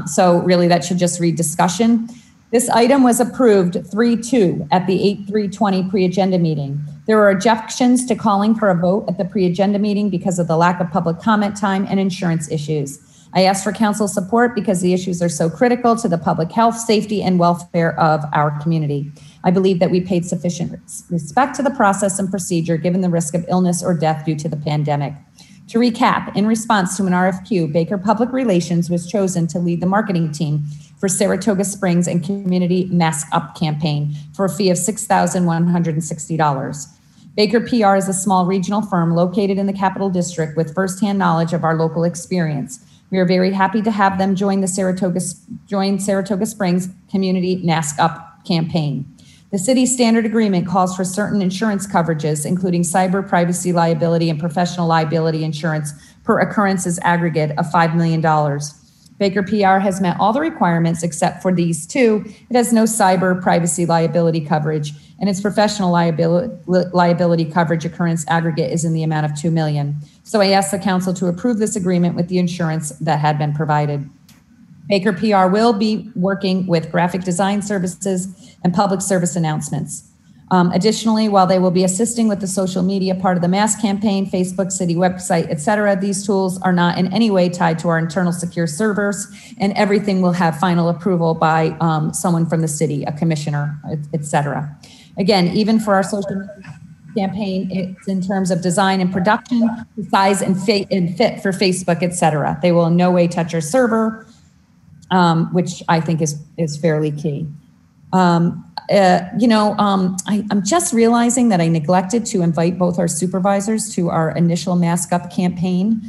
So really that should just read discussion. This item was approved 3-2 at the 8/3/20 pre-agenda meeting. There were objections to calling for a vote at the pre-agenda meeting because of the lack of public comment time and insurance issues. I ask for council support because the issues are so critical to the public health, safety, and welfare of our community. I believe that we paid sufficient respect to the process and procedure given the risk of illness or death due to the pandemic. To recap, in response to an RFQ, Baker Public Relations was chosen to lead the marketing team for Saratoga Springs and Community Mask Up campaign for a fee of $6,160. Baker PR is a small regional firm located in the Capital District with firsthand knowledge of our local experience. We are very happy to have them join Saratoga Springs Community Mask Up campaign. The city's standard agreement calls for certain insurance coverages, including cyber, privacy, liability, and professional liability insurance per occurrences aggregate of $5 million. Baker PR has met all the requirements except for these two. It has no cyber privacy liability coverage, and its professional liability coverage occurrence aggregate is in the amount of $2 million. So I ask the council to approve this agreement with the insurance that had been provided. Baker PR will be working with graphic design services and public service announcements. Additionally, while they will be assisting with the social media part of the mass campaign, Facebook, city website, et cetera, these tools are not in any way tied to our internal secure servers, and everything will have final approval by someone from the city, a commissioner, et cetera. Again, even for our social media campaign, it's in terms of design and production, size and fit for Facebook, et cetera. They will in no way touch our server, which I think is fairly key. I'm just realizing that I neglected to invite both our supervisors to our initial Mask Up campaign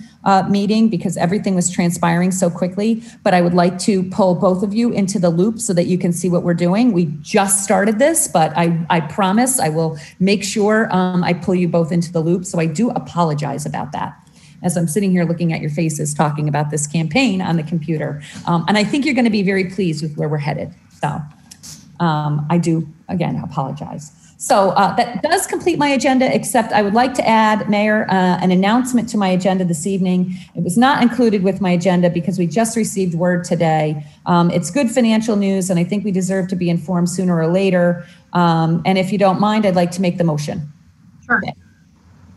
meeting because everything was transpiring so quickly, but I would like to pull both of you into the loop so that you can see what we're doing. We just started this, but I promise I will make sure I pull you both into the loop. So I do apologize about that as I'm sitting here looking at your faces talking about this campaign on the computer. And I think you're going to be very pleased with where we're headed. So I do, again, apologize. So that does complete my agenda, except I would like to add, Mayor, an announcement to my agenda this evening. It was not included with my agenda because we just received word today. It's good financial news, and I think we deserve to be informed sooner or later. And if you don't mind, I'd like to make the motion. Sure. Okay.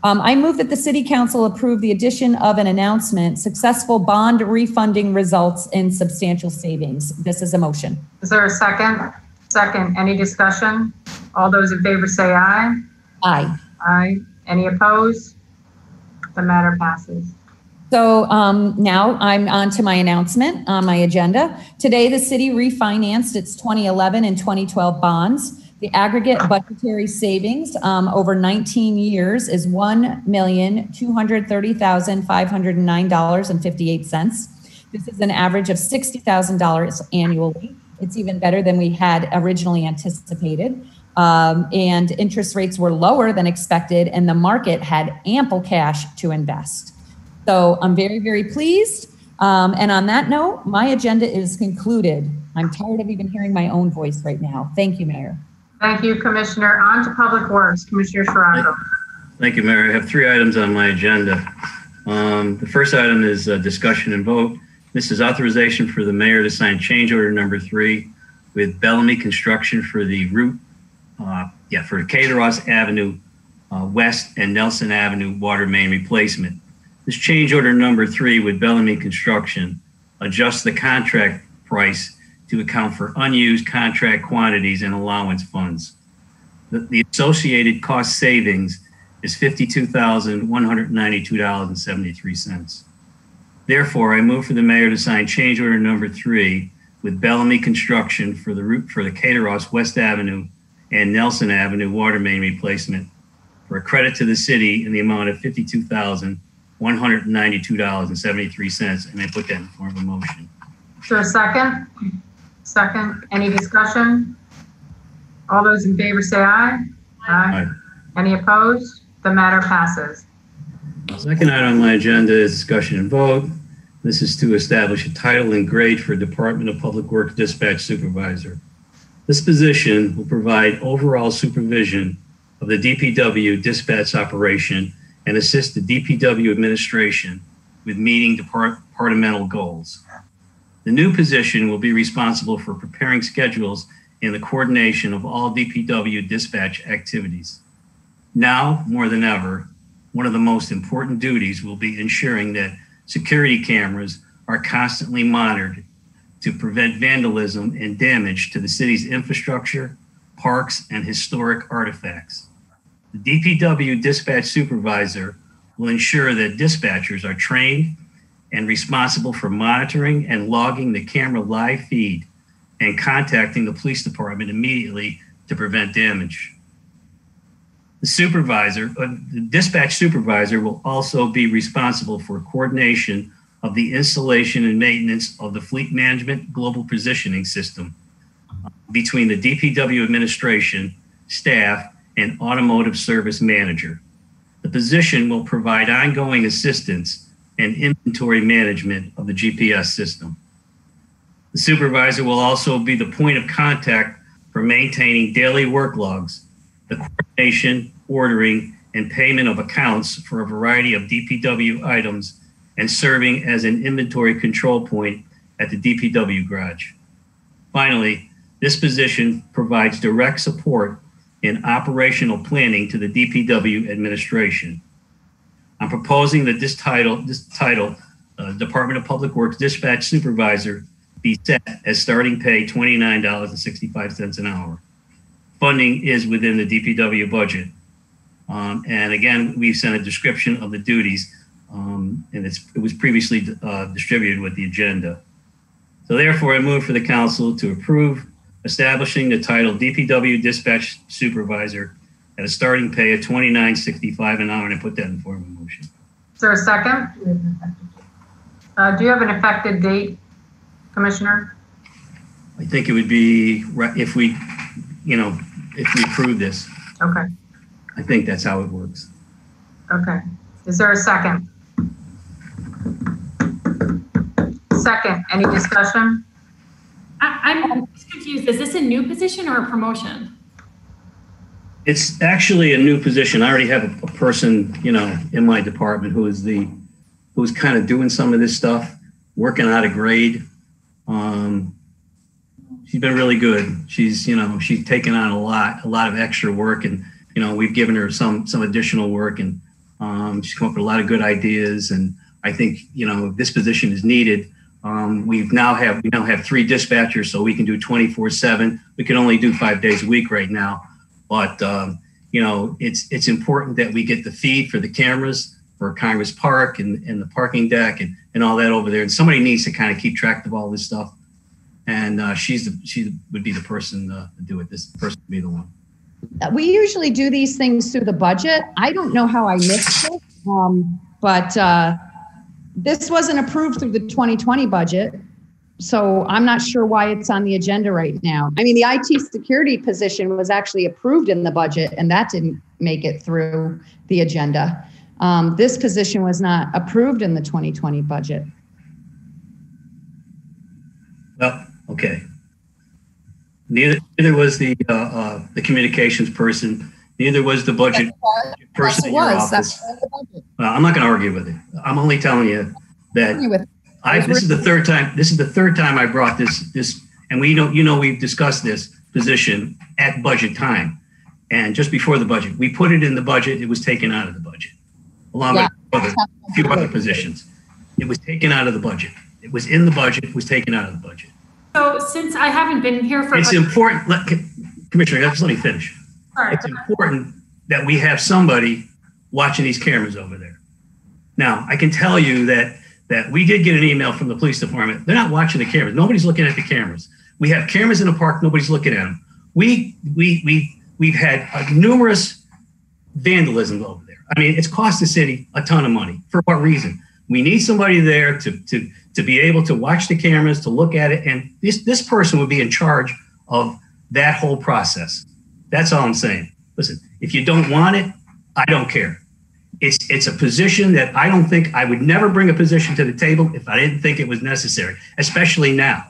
I move that the City Council approve the addition of an announcement, successful bond refunding results in substantial savings. This is a motion. Is there a second? Second. Any discussion? All those in favor say aye. Aye. Aye. Any opposed? The matter passes. So now I'm on to my announcement on my agenda. Today, the city refinanced its 2011 and 2012 bonds. The aggregate budgetary savings over 19 years is $1,230,509.58. This is an average of $60,000 annually. It's even better than we had originally anticipated. And interest rates were lower than expected, and the market had ample cash to invest. So I'm very, very pleased. And on that note, my agenda is concluded. I'm tired of even hearing my own voice right now. Thank you, Mayor. Thank you, Commissioner. On to Public Works, Commissioner Saratoga. Thank you, Mayor. I have 3 items on my agenda. The first item is discussion and vote. This is authorization for the mayor to sign change order number 3 with Bellamy Construction for the route, for Cateros Avenue West and Nelson Avenue water main replacement. This change order number 3 with Bellamy Construction adjusts the contract price to account for unused contract quantities and allowance funds. The associated cost savings is $52,192.73. Therefore, I move for the mayor to sign change order number 3 with Bellamy Construction for the route for the Cateros West Avenue and Nelson Avenue water main replacement for a credit to the city in the amount of $52,192.73. And I put that in the form of a motion. Is there a second? Second. Any discussion? All those in favor say aye. Aye. Any opposed? The matter passes. Second item on my agenda is discussion and vote. This is to establish a title and grade for Department of Public Works Dispatch Supervisor. This position will provide overall supervision of the DPW dispatch operation and assist the DPW administration with meeting departmental goals. The new position will be responsible for preparing schedules and the coordination of all DPW dispatch activities. Now, more than ever, one of the most important duties will be ensuring that security cameras are constantly monitored to prevent vandalism and damage to the city's infrastructure, parks, and historic artifacts. The DPW dispatch supervisor will ensure that dispatchers are trained and responsible for monitoring and logging the camera live feed and contacting the police department immediately to prevent damage. The dispatch supervisor will also be responsible for coordination of the installation and maintenance of the fleet management global positioning system between the DPW administration, staff, and automotive service manager. The position will provide ongoing assistance and inventory management of the GPS system. The supervisor will also be the point of contact for maintaining daily work logs, the coordination, ordering, and payment of accounts for a variety of DPW items, and serving as an inventory control point at the DPW garage. Finally, this position provides direct support in operational planning to the DPW administration. I'm proposing that this title, Department of Public Works Dispatch Supervisor, be set as starting pay $29.65 an hour. Funding is within the DPW budget. And again, we've sent a description of the duties, and it was previously distributed with the agenda. So therefore, I move for the council to approve establishing the title DPW Dispatch Supervisor at a starting pay of $29.65 an hour, and I put that in form of a motion. Is there a second? Do you have an effective date, Commissioner? I think it would be if we approve this. Okay. I think that's how it works. Okay. Is there a second? Second. Any discussion? I'm confused. Is this a new position or a promotion? It's actually a new position. I already have a person, in my department who's kind of doing some of this stuff, working out a grade. She's been really good. She's taken on a lot of extra work, and we've given her some additional work, and she's come up with a lot of good ideas. And I think this position is needed. We now have 3 dispatchers, so we can do 24/7. We can only do 5 days a week right now, but it's important that we get the feed for the cameras for Congress Park and the parking deck and all that over there. And somebody needs to kind of keep track of all this stuff. And she would be the person to do it. This person would be the one. We usually do these things through the budget. I don't know how I missed it, but this wasn't approved through the 2020 budget. So I'm not sure why it's on the agenda right now. I mean, the IT security position was actually approved in the budget, and that didn't make it through the agenda. This position was not approved in the 2020 budget. Well, okay. Neither was the communications person. Neither was the budget person in your office. I'm not going to argue with it. I'm only telling you that this is the third time. This is the third time I brought this, and we've discussed this position at budget time, and just before the budget, we put it in the budget. It was taken out of the budget, along with a few other positions. It was taken out of the budget. It was in the budget. It was taken out of the budget. So since I haven't been here for, it's important. Commissioner, just let me finish. Sorry. It's important that we have somebody watching these cameras over there. Now, I can tell you that we did get an email from the police department. They're not watching the cameras. Nobody's looking at the cameras. We have cameras in the park. Nobody's looking at them. We've had numerous vandalism over there. I mean, it's cost the city a ton of money. For what reason? We need somebody there to be able to watch the cameras, to look at it, and this person would be in charge of that whole process. That's all I'm saying. Listen, if you don't want it, I don't care. It's a position that I don't think I would never bring a position to the table if I didn't think it was necessary, especially now.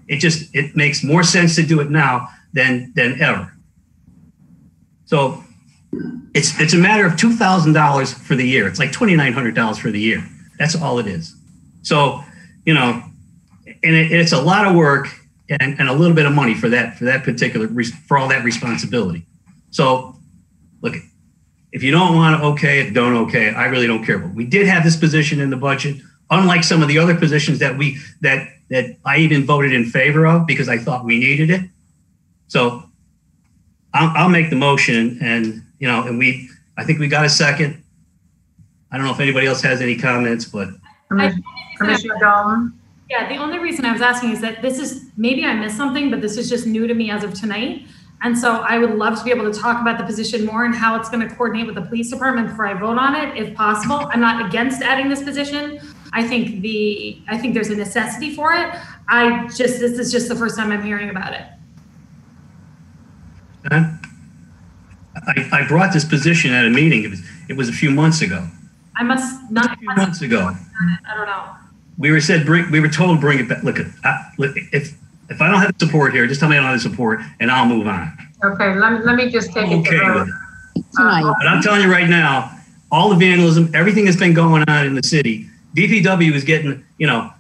It makes more sense to do it now than ever. So it's a matter of $2,000 for the year. It's like $2,900 for the year. That's all it is. So, and it's a lot of work and a little bit of money for all that responsibility. So look, if you don't want to okay it, don't okay it. I really don't care. But we did have this position in the budget, unlike some of the other positions that I even voted in favor of because I thought we needed it. So I'll make the motion, and I think we got a second. I don't know if anybody else has any comments, but Commissioner Dalton. Yeah, the only reason I was asking is that maybe I missed something, but this is just new to me as of tonight. And so I would love to be able to talk about the position more and how it's going to coordinate with the police department before I vote on it, if possible. I'm not against adding this position. I think there's a necessity for it. This is just the first time I'm hearing about it. I brought this position at a meeting. It was a few months ago. I must not. A few months ago. I don't know. we were told to bring it back. Look, if I don't have support here, just tell me I don't have support, and I'll move on. Okay, let me just take it. Okay with it. But I'm telling you right now, all the vandalism, everything that's been going on in the city, DPW is getting, a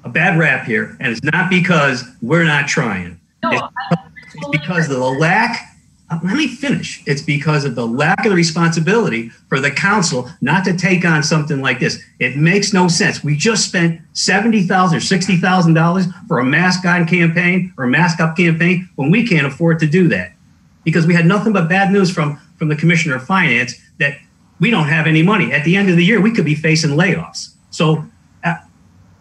bad rap here, and it's not because we're not trying. No, it's because of the lack. Let me finish. It's because of the lack of the responsibility for the council not to take on something like this. It makes no sense. We just spent $70,000 or $60,000 for a Mascot campaign or a Mascot campaign when we can't afford to do that, because we had nothing but bad news from the Commissioner of Finance that we don't have any money. At the end of the year, we could be facing layoffs. So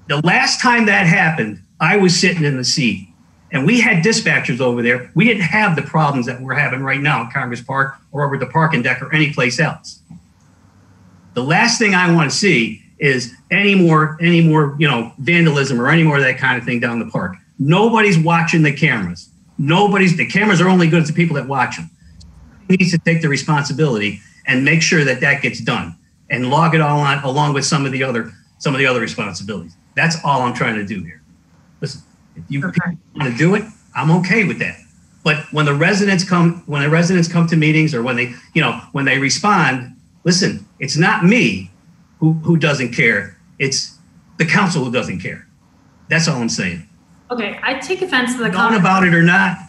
the last time that happened, I was sitting in the seat. And we had dispatchers over there. We didn't have the problems that we're having right now in Congress Park or over at the parking deck or any place else. The last thing I want to see is any more, vandalism or any more of that kind of thing down the park. Nobody's watching the cameras. The cameras are only good as the people that watch them. Somebody needs to take the responsibility and make sure that gets done and log it all on along with some of the other responsibilities. That's all I'm trying to do here. Listen. If you want to do it, I'm okay with that. But when the residents come to meetings or when they respond, listen, it's not me who doesn't care. It's the council who doesn't care. That's all I'm saying. Okay, I take offense to the Known comment. about it or not,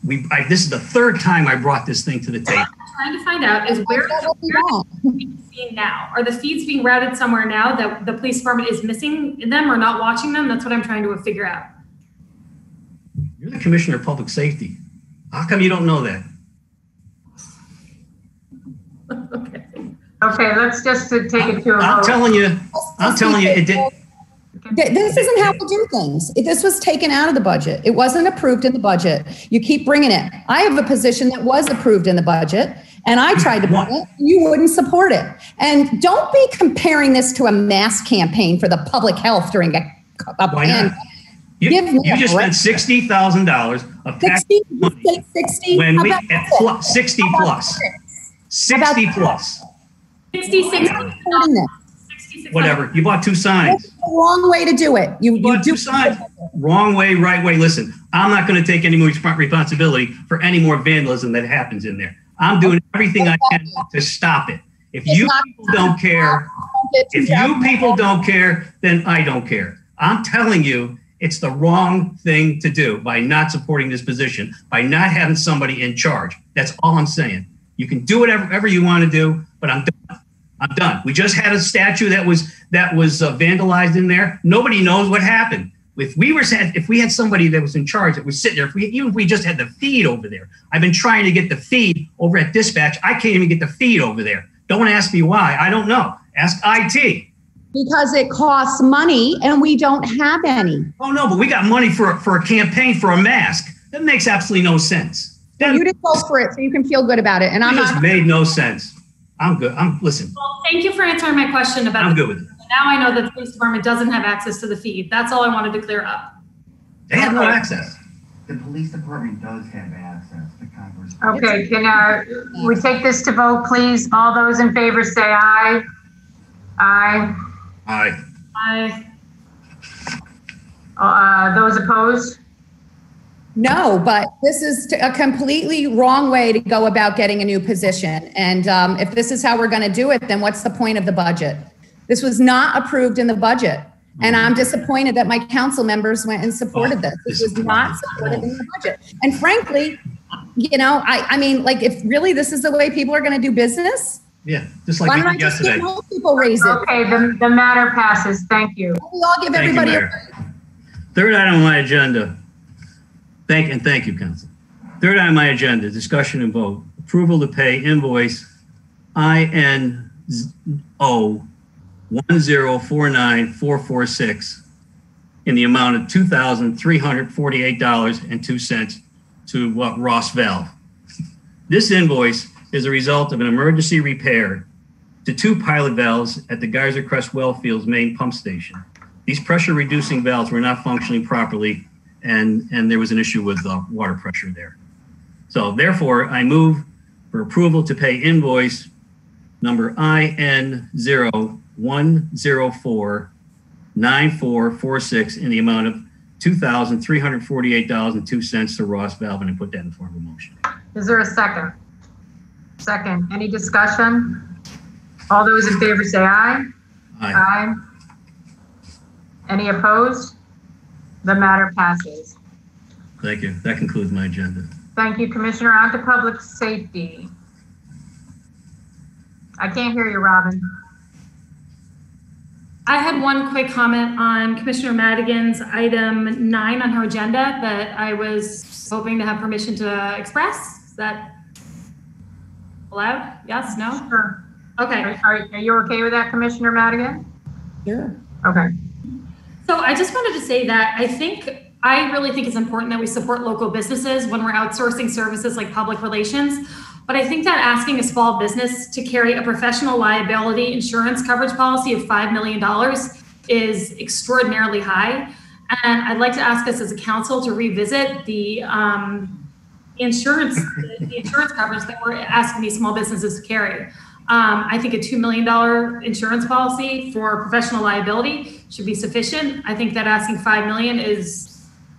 this is the third time I brought this thing to the table. What I'm trying to find out is where are the feeds being now? Are the feeds being routed somewhere now that the police department is missing them or not watching them? That's what I'm trying to figure out. You're the Commissioner of Public Safety. How come you don't know that? Okay, let's just take it to a vote. I'm telling you, it did. This isn't how we do things. This was taken out of the budget. It wasn't approved in the budget. You keep bringing it. I have a position that was approved in the budget, and I tried to bring it. You wouldn't support it. And don't be comparing this to a mass campaign for the public health during a pandemic. You just spent $60,000 of tax money. 60 when we at 60 plus. 60 plus. 66. Whatever. You bought two signs. That's the wrong way to do it. You bought two signs. Wrong way, right way. Listen, I'm not going to take any more responsibility for any more vandalism that happens in there. I'm doing everything I can to stop it. If you people don't care, then I don't care. I'm telling you, it's the wrong thing to do by not supporting this position, by not having somebody in charge. That's all I'm saying. You can do whatever you want to do, but I'm done. I'm done. We just had a statue that was vandalized in there. Nobody knows what happened. If we had somebody that was in charge that was sitting there, even if we just had the feed over there. I've been trying to get the feed over at dispatch. I can't even get the feed over there. Don't ask me why. I don't know. Ask IT. Because it costs money and we don't have any. Oh no, but we got money for a campaign for a mask. That makes absolutely no sense. Well, you didn't vote for it, so you can feel good about it. And just made no sense. I'm good. Listen. Well, thank you for answering my question about. I'm good with it. Now I know that the police department doesn't have access to the feed. That's all I wanted to clear up. They have no access. The police department does have access to Congress. Okay, can we take this to vote, please? All those in favor say aye. Aye. Aye. Aye. Those opposed? No, but this is a completely wrong way to go about getting a new position. And if this is how we're going to do it, then what's the point of the budget? This was not approved in the budget. And I'm disappointed that my council members went and supported this. This was not supported in the budget. And frankly, I mean, like, if really this is the way people are going to do business, yeah, just like we did yesterday. People raise it. Okay, the matter passes. Thank you. We all give everybody a Third item on my agenda. Thank you, Council. Third item on my agenda, discussion and vote. Approval to pay invoice INO 1049446 in the amount of $2,348.02 to Ross Valve. This invoice is a result of an emergency repair to two pilot valves at the Geyser Crest Wellfield's main pump station. These pressure reducing valves were not functioning properly, and there was an issue with water pressure there. So therefore, I move for approval to pay invoice number IN0104 9446 in the amount of $2,348.02 to Ross Valvin, and put that in the form of a motion. Is there a second? Second. Any discussion? All those in favor say aye. Aye. Aye. Any opposed? The matter passes. Thank you. That concludes my agenda. Thank you, Commissioner. On to public safety. I can't hear you, Robin. I had one quick comment on Commissioner Madigan's item 9 on her agenda that I was hoping to have permission to express. Is that allowed? Yes? No? Sure. Okay. Are you okay with that, Commissioner Madigan? Sure. Okay. So I just wanted to say that I really think it's important that we support local businesses when we're outsourcing services like public relations. But I think that asking a small business to carry a professional liability insurance coverage policy of $5 million is extraordinarily high. And I'd like to ask us as a council to revisit the insurance coverage that we're asking these small businesses to carry. I think a $2 million insurance policy for professional liability should be sufficient. I think that asking $5 million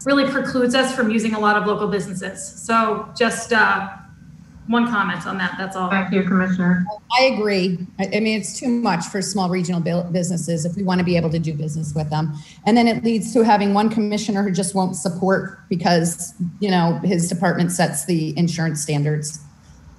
really precludes us from using a lot of local businesses. So just one comment on that, that's all. Thank you, Commissioner. I agree. I mean, it's too much for small regional businesses if we want to be able to do business with them. And then it leads to having one commissioner who just won't support because, his department sets the insurance standards.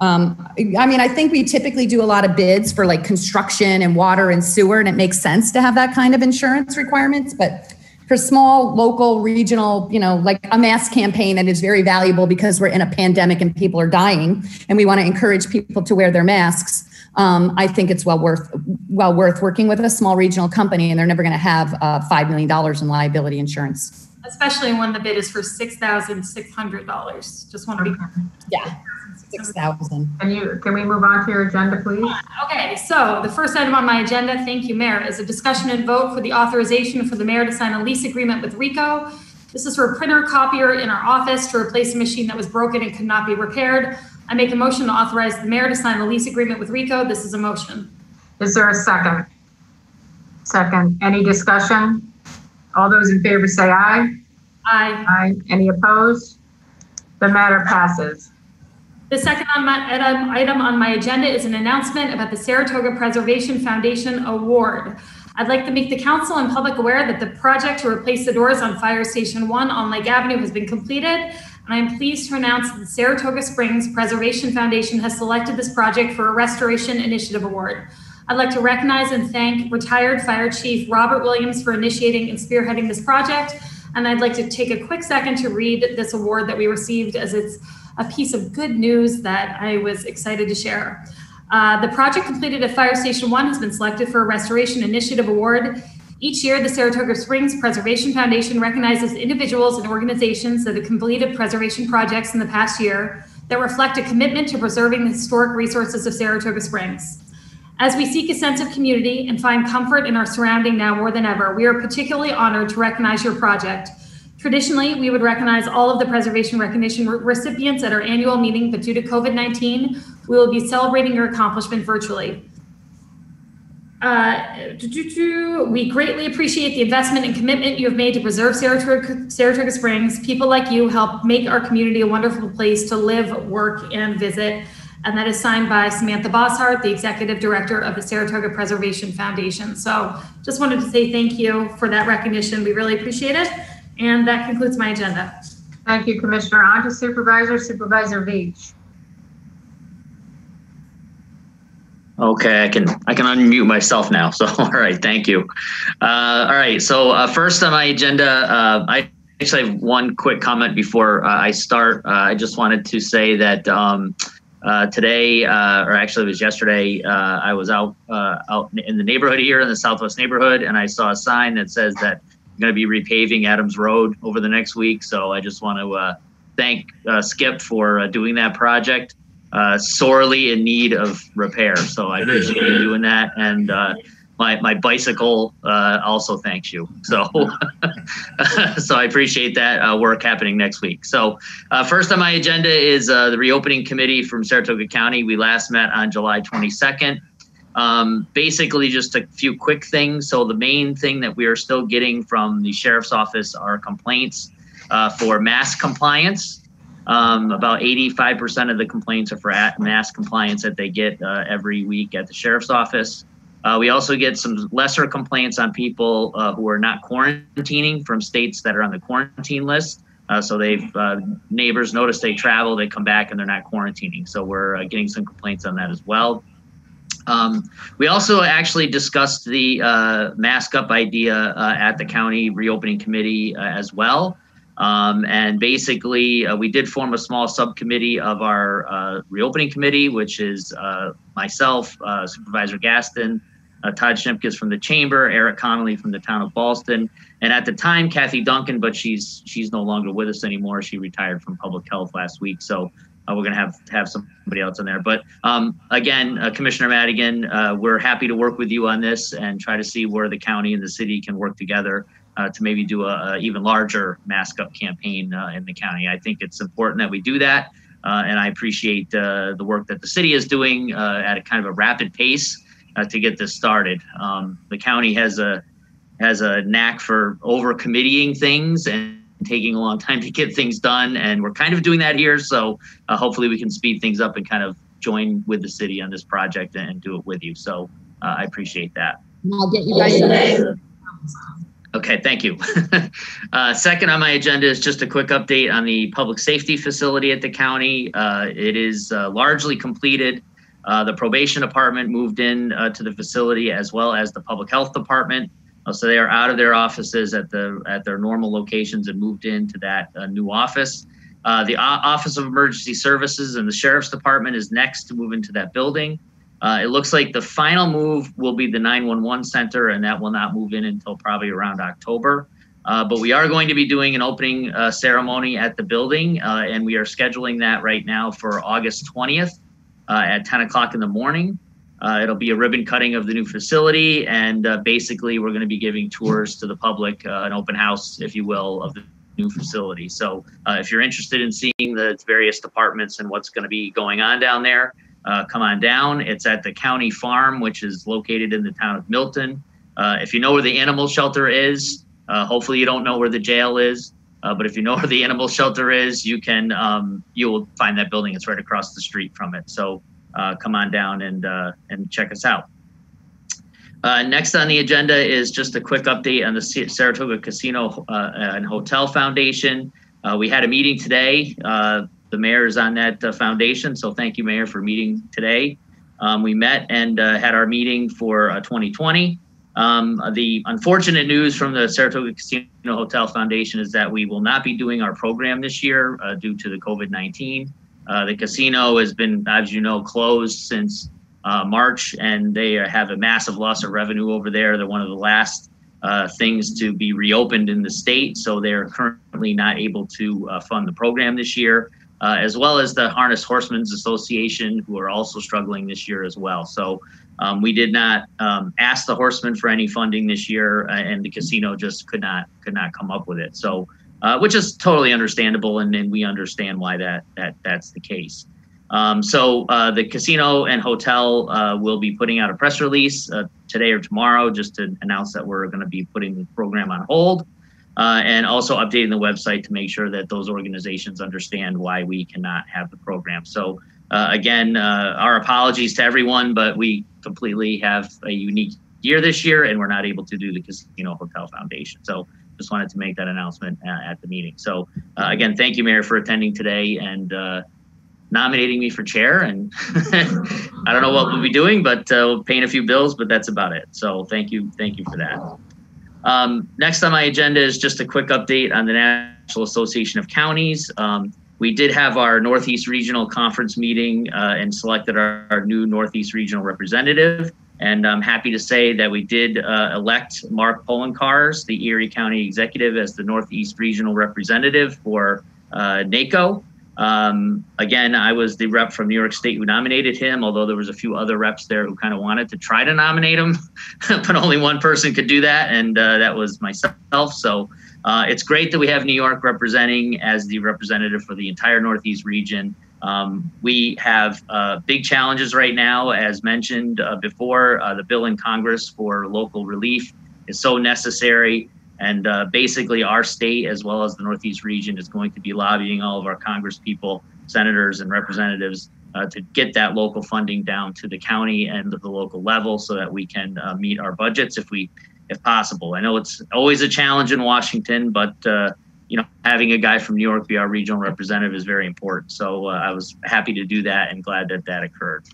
I mean, I think we typically do a lot of bids for like construction and water and sewer, and it makes sense to have that kind of insurance requirements, but for small, local, regional, like a mask campaign that is very valuable because we're in a pandemic and people are dying and we want to encourage people to wear their masks. I think it's well worth working with a small regional company, and they're never going to have $5 million in liability insurance. Especially when the bid is for $6,600. Just want to be clear. Yeah, 6,000. Can we move on to your agenda, please? Okay, so the first item on my agenda, thank you, Mayor, is a discussion and vote for the authorization for the mayor to sign a lease agreement with Ricoh. This is for a printer copier in our office to replace a machine that was broken and could not be repaired. I make a motion to authorize the mayor to sign a lease agreement with Ricoh. This is a motion. Is there a second? Second. Any discussion? All those in favor say aye. Aye. Aye. Any opposed? The matter passes. The second item on my agenda is an announcement about the Saratoga Preservation Foundation Award. I'd like to make the council and public aware that the project to replace the doors on Fire Station 1 on Lake Avenue has been completed, and I am pleased to announce that the Saratoga Springs Preservation Foundation has selected this project for a Restoration Initiative Award. I'd like to recognize and thank retired Fire Chief Robert Williams for initiating and spearheading this project, and I'd like to take a quick second to read this award that we received, as it's a piece of good news that I was excited to share. The project completed at Fire Station 1 has been selected for a Restoration Initiative Award. Each year, the Saratoga Springs Preservation Foundation recognizes individuals and organizations that have completed preservation projects in the past year that reflect a commitment to preserving the historic resources of Saratoga Springs. As we seek a sense of community and find comfort in our surrounding now more than ever, we are particularly honored to recognize your project. Traditionally, we would recognize all of the preservation recognition recipients at our annual meeting, but due to COVID-19, we will be celebrating your accomplishment virtually. We greatly appreciate the investment and commitment you have made to preserve Saratoga Springs. People like you help make our community a wonderful place to live, work, and visit. And that is signed by Samantha Bosshart, the Executive Director of the Saratoga Preservation Foundation. So just wanted to say thank you for that recognition. We really appreciate it. And that concludes my agenda. Thank you, Commissioner. On to Supervisor Veach. Okay, I can unmute myself now. So, all right, thank you. All right, so first on my agenda, I actually have one quick comment before I start. I just wanted to say that today, or actually it was yesterday, I was out in the neighborhood here in the Southwest neighborhood, and I saw a sign that says that I'm going to be repaving Adams Road over the next week. So I just want to thank Skip for doing that project. Sorely in need of repair. So I appreciate you doing that. And my bicycle also thanks you. So, so I appreciate that work happening next week. So first on my agenda is the reopening committee from Saratoga County. We last met on July 22nd. Basically, just a few quick things. So the main thing that we are still getting from the sheriff's office are complaints for mask compliance. About 85% of the complaints are for mask compliance that they get every week at the sheriff's office. We also get some lesser complaints on people who are not quarantining from states that are on the quarantine list. So neighbors notice they travel, they come back and they're not quarantining. So we're getting some complaints on that as well. We also actually discussed the mask up idea at the county reopening committee as well. And basically, we did form a small subcommittee of our reopening committee, which is myself, Supervisor Gaston, Todd Schimkus from the chamber, Eric Connolly from the town of Ballston, and at the time, Kathy Duncan, but she's no longer with us anymore. She retired from public health last week, so we're going to have somebody else in there. But again, Commissioner Madigan, we're happy to work with you on this and try to see where the county and the city can work together to maybe do a even larger mask up campaign in the county. I think it's important that we do that, and I appreciate the work that the city is doing at a kind of a rapid pace to get this started. The county has a knack for over committeeing things and taking a long time to get things done, and we're kind of doing that here. So hopefully we can speed things up and kind of join with the city on this project and do it with you. So I appreciate that. I'll get you guys. Okay, thank you. Second on my agenda is just a quick update on the public safety facility at the county. It is largely completed. The probation department moved in to the facility, as well as the public health department. So they are out of their offices at their normal locations and moved into that new office. The Office of Emergency Services and the Sheriff's Department is next to move into that building. It looks like the final move will be the 911 center, and that will not move in until probably around October. But we are going to be doing an opening ceremony at the building, and we are scheduling that right now for August 20th at 10 o'clock in the morning. It'll be a ribbon cutting of the new facility, and basically we're going to be giving tours to the public, an open house, if you will, of the new facility. So if you're interested in seeing the various departments and what's going to be going on down there, come on down. It's at the county farm, which is located in the town of Milton. If you know where the animal shelter is, hopefully you don't know where the jail is, but if you know where the animal shelter is, you will find that building. It's right across the street from it. So come on down and check us out. Next on the agenda is just a quick update on the Saratoga Casino and Hotel Foundation. We had a meeting today. The mayor is on that foundation, so thank you, Mayor, for meeting today. We met and had our meeting for 2020. The unfortunate news from the Saratoga Casino Hotel Foundation is that we will not be doing our program this year due to the COVID-19. The casino has been, as you know, closed since March, and they have a massive loss of revenue over there. They're one of the last things to be reopened in the state, so they're currently not able to fund the program this year, as well as the Harness Horsemen's Association, who are also struggling this year as well. So we did not ask the Horsemen for any funding this year, and the casino just could not come up with it. So, which is totally understandable, and we understand why that's the case. So the casino and hotel will be putting out a press release today or tomorrow just to announce that we're going to be putting the program on hold, and also updating the website to make sure that those organizations understand why we cannot have the program. So again, our apologies to everyone, but we completely have a unique year this year, and we're not able to do the Casino Hotel Foundation. So just wanted to make that announcement at the meeting. So again, thank you, Mayor, for attending today and nominating me for chair. And I don't know what we'll be doing, but we'll paying a few bills, but that's about it. So thank you for that. Next on my agenda is just a quick update on the National Association of Counties. We did have our Northeast Regional Conference meeting and selected our new Northeast Regional representative. And I'm happy to say that we did elect Mark Polenkars, the Erie County Executive, as the Northeast Regional Representative for NACO. Again, I was the rep from New York State who nominated him, although there was a few other reps there who kind of wanted to try to nominate him, but only one person could do that, and that was myself. So it's great that we have New York representing as the representative for the entire Northeast region. We have big challenges right now, as mentioned before. The bill in Congress for local relief is so necessary. And basically our state, as well as the Northeast region, is going to be lobbying all of our Congress people, senators and representatives to get that local funding down to the county and the local level so that we can meet our budgets if possible. I know it's always a challenge in Washington, but you know, having a guy from New York be our regional representative is very important. So I was happy to do that and glad that that occurred.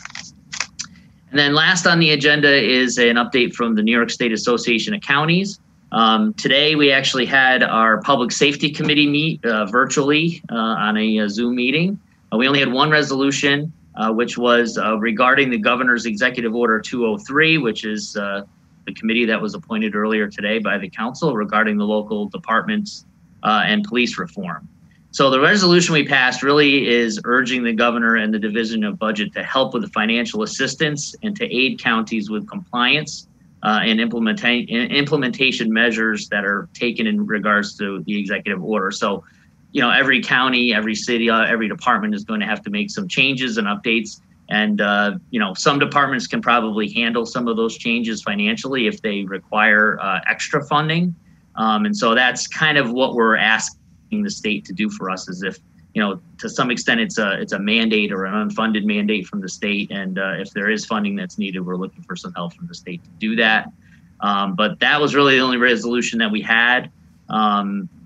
And then last on the agenda is an update from the New York State Association of Counties. Today, we actually had our Public Safety Committee meet virtually on a Zoom meeting. We only had one resolution, which was regarding the Governor's Executive Order 203, which is the committee that was appointed earlier today by the council regarding the local departments and police reform. So the resolution we passed really is urging the governor and the Division of Budget to help with the financial assistance and to aid counties with compliance and implementation measures that are taken in regards to the executive order. So, you know, every county, every city, every department is going to have to make some changes and updates. And, you know, some departments can probably handle some of those changes financially if they require extra funding. And so that's kind of what we're asking the state to do for us, is if, you know, to some extent it's a mandate or an unfunded mandate from the state. And if there is funding that's needed, we're looking for some help from the state to do that. But that was really the only resolution that we had.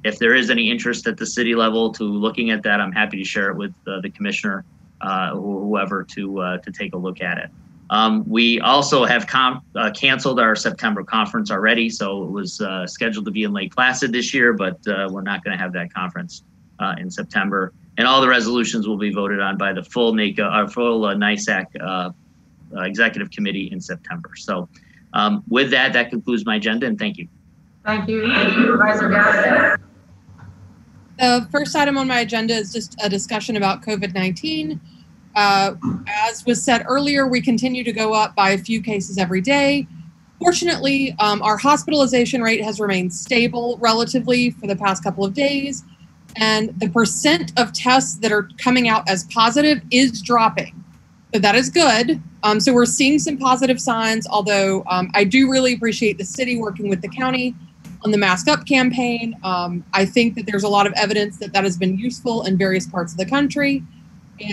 If there is any interest at the city level to looking at that, I'm happy to share it with the commissioner or whoever to take a look at it. We also have canceled our September conference already. So it was scheduled to be in Lake Placid this year, but we're not going to have that conference in September, and all the resolutions will be voted on by the full NISAC Executive Committee in September. So with that concludes my agenda, and thank you. Thank you, Supervisor Gadsden. The first item on my agenda is just a discussion about COVID-19. As was said earlier, we continue to go up by a few cases every day. Fortunately, our hospitalization rate has remained stable relatively for the past couple of days. And the percent of tests that are coming out as positive is dropping. So that is good. So we're seeing some positive signs, although I do really appreciate the city working with the county on the Mask Up campaign. I think that there's a lot of evidence that that has been useful in various parts of the country.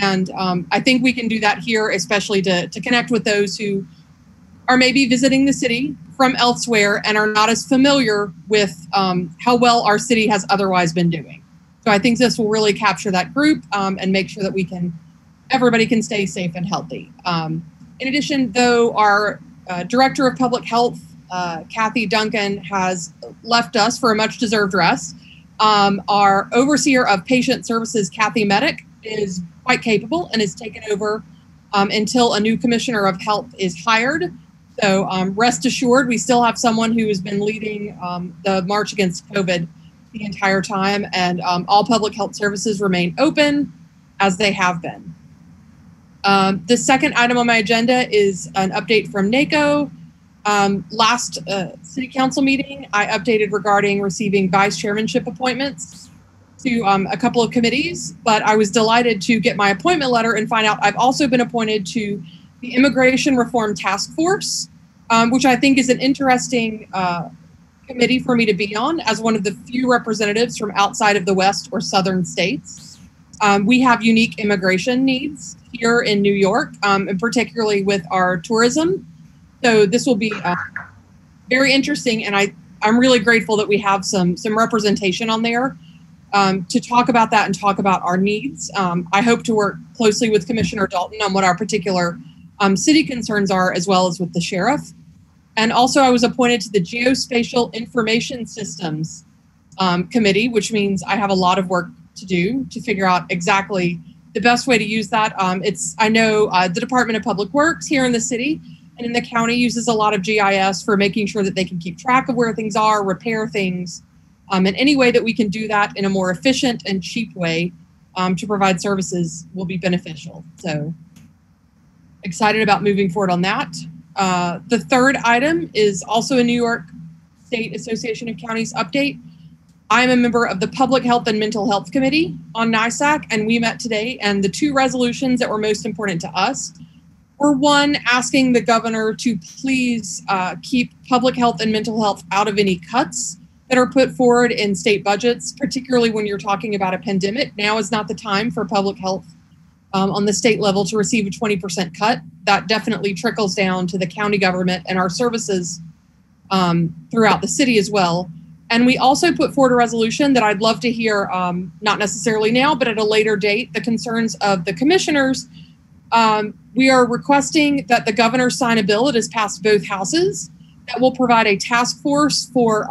And I think we can do that here, especially to connect with those who are maybe visiting the city from elsewhere and are not as familiar with how well our city has otherwise been doing. So I think this will really capture that group and make sure that everybody can stay safe and healthy. In addition, though, our Director of Public Health, Kathy Duncan, has left us for a much deserved rest. Our Overseer of Patient Services, Kathy Medic, is quite capable and is taken over until a new Commissioner of Health is hired. So rest assured, we still have someone who has been leading the march against COVID the entire time, and all public health services remain open as they have been. The second item on my agenda is an update from NACO. Last city council meeting, I updated regarding receiving vice chairmanship appointments to a couple of committees, but I was delighted to get my appointment letter and find out I've also been appointed to the Immigration Reform Task Force, which I think is an interesting committee for me to be on as one of the few representatives from outside of the West or Southern states. We have unique immigration needs here in New York, and particularly with our tourism. So this will be very interesting, and I'm really grateful that we have some representation on there to talk about that and talk about our needs. I hope to work closely with Commissioner Dalton on what our particular city concerns are, as well as with the sheriff. And also I was appointed to the Geospatial Information Systems Committee, which means I have a lot of work to do to figure out exactly the best way to use that. I know the Department of Public Works here in the city and in the county uses a lot of GIS for making sure that they can keep track of where things are, repair things, and any way that we can do that in a more efficient and cheap way to provide services will be beneficial. So excited about moving forward on that. The third item is also a New York State Association of Counties update. I'm a member of the Public Health and Mental Health Committee on NISAC, and we met today, and the two resolutions that were most important to us were one, asking the governor to please keep public health and mental health out of any cuts that are put forward in state budgets, particularly when you're talking about a pandemic. Now is not the time for public health on the state level to receive a 20% cut. That definitely trickles down to the county government and our services throughout the city as well. And we also put forward a resolution that I'd love to hear, not necessarily now, but at a later date, the concerns of the commissioners. We are requesting that the governor sign a bill that has passed both houses that will provide a task force for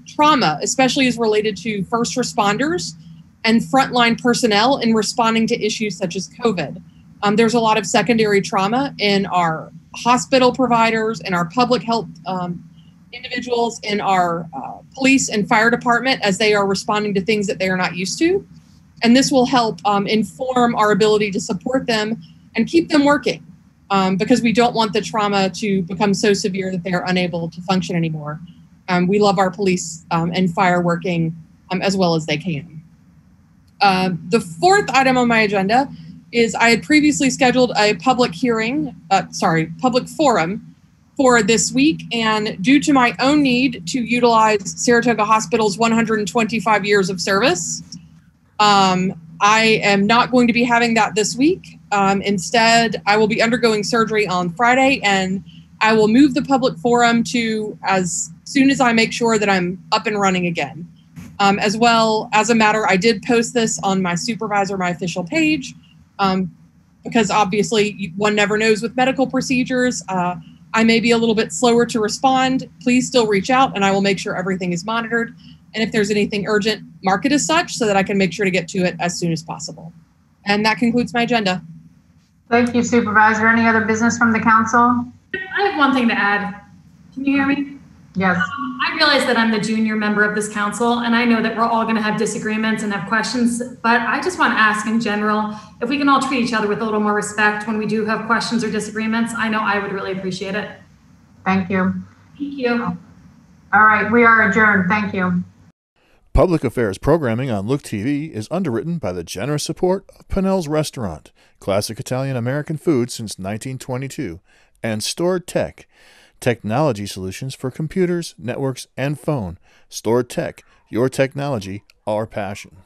trauma, especially as related to first responders and frontline personnel in responding to issues such as COVID. There's a lot of secondary trauma in our hospital providers, in our public health individuals, in our police and fire department as they are responding to things that they are not used to. And this will help inform our ability to support them and keep them working, because we don't want the trauma to become so severe that they are unable to function anymore. We love our police and fire working as well as they can. The fourth item on my agenda is I had previously scheduled a public forum for this week, and due to my own need to utilize Saratoga Hospital's 125 years of service, I am not going to be having that this week. Instead, I will be undergoing surgery on Friday, and I will move the public forum to as soon as I make sure that I'm up and running again. As well as a matter, I did post this on my official page, because obviously one never knows with medical procedures. I may be a little bit slower to respond. Please still reach out and I will make sure everything is monitored. And if there's anything urgent, mark it as such so that I can make sure to get to it as soon as possible. And that concludes my agenda. Thank you, Supervisor. Any other business from the council? I have one thing to add. Can you hear me? Yes. I realize that I'm the junior member of this council, and I know that we're all going to have disagreements and have questions, but I just want to ask in general, if we can all treat each other with a little more respect when we do have questions or disagreements, I know I would really appreciate it. Thank you. Thank you. All right, we are adjourned. Thank you. Public Affairs programming on Look TV is underwritten by the generous support of Pinnell's Restaurant, classic Italian-American food since 1922, and Stored Tech, technology solutions for computers, networks, and phone. Stored Tech, your technology, our passion.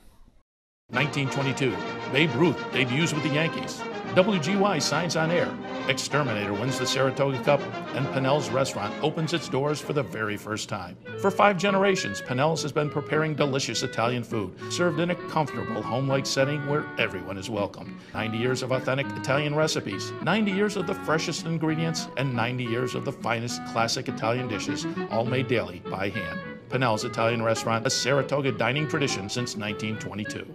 1922, Babe Ruth debuts with the Yankees. WGY signs on air. Exterminator wins the Saratoga Cup, and Pinnell's Restaurant opens its doors for the very first time. For 5 generations, Pinnell's has been preparing delicious Italian food, served in a comfortable, home-like setting where everyone is welcome. 90 years of authentic Italian recipes, 90 years of the freshest ingredients, and 90 years of the finest classic Italian dishes, all made daily by hand. Pinnell's Italian Restaurant, a Saratoga dining tradition since 1922.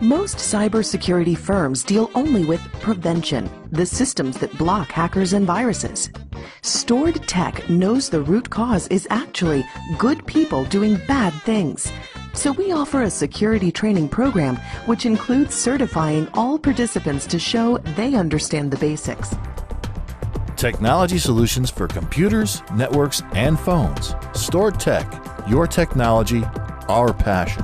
Most cybersecurity firms deal only with prevention, the systems that block hackers and viruses. Stored Tech knows the root cause is actually good people doing bad things. So we offer a security training program which includes certifying all participants to show they understand the basics. Technology solutions for computers, networks, and phones. Stored Tech, your technology, our passion.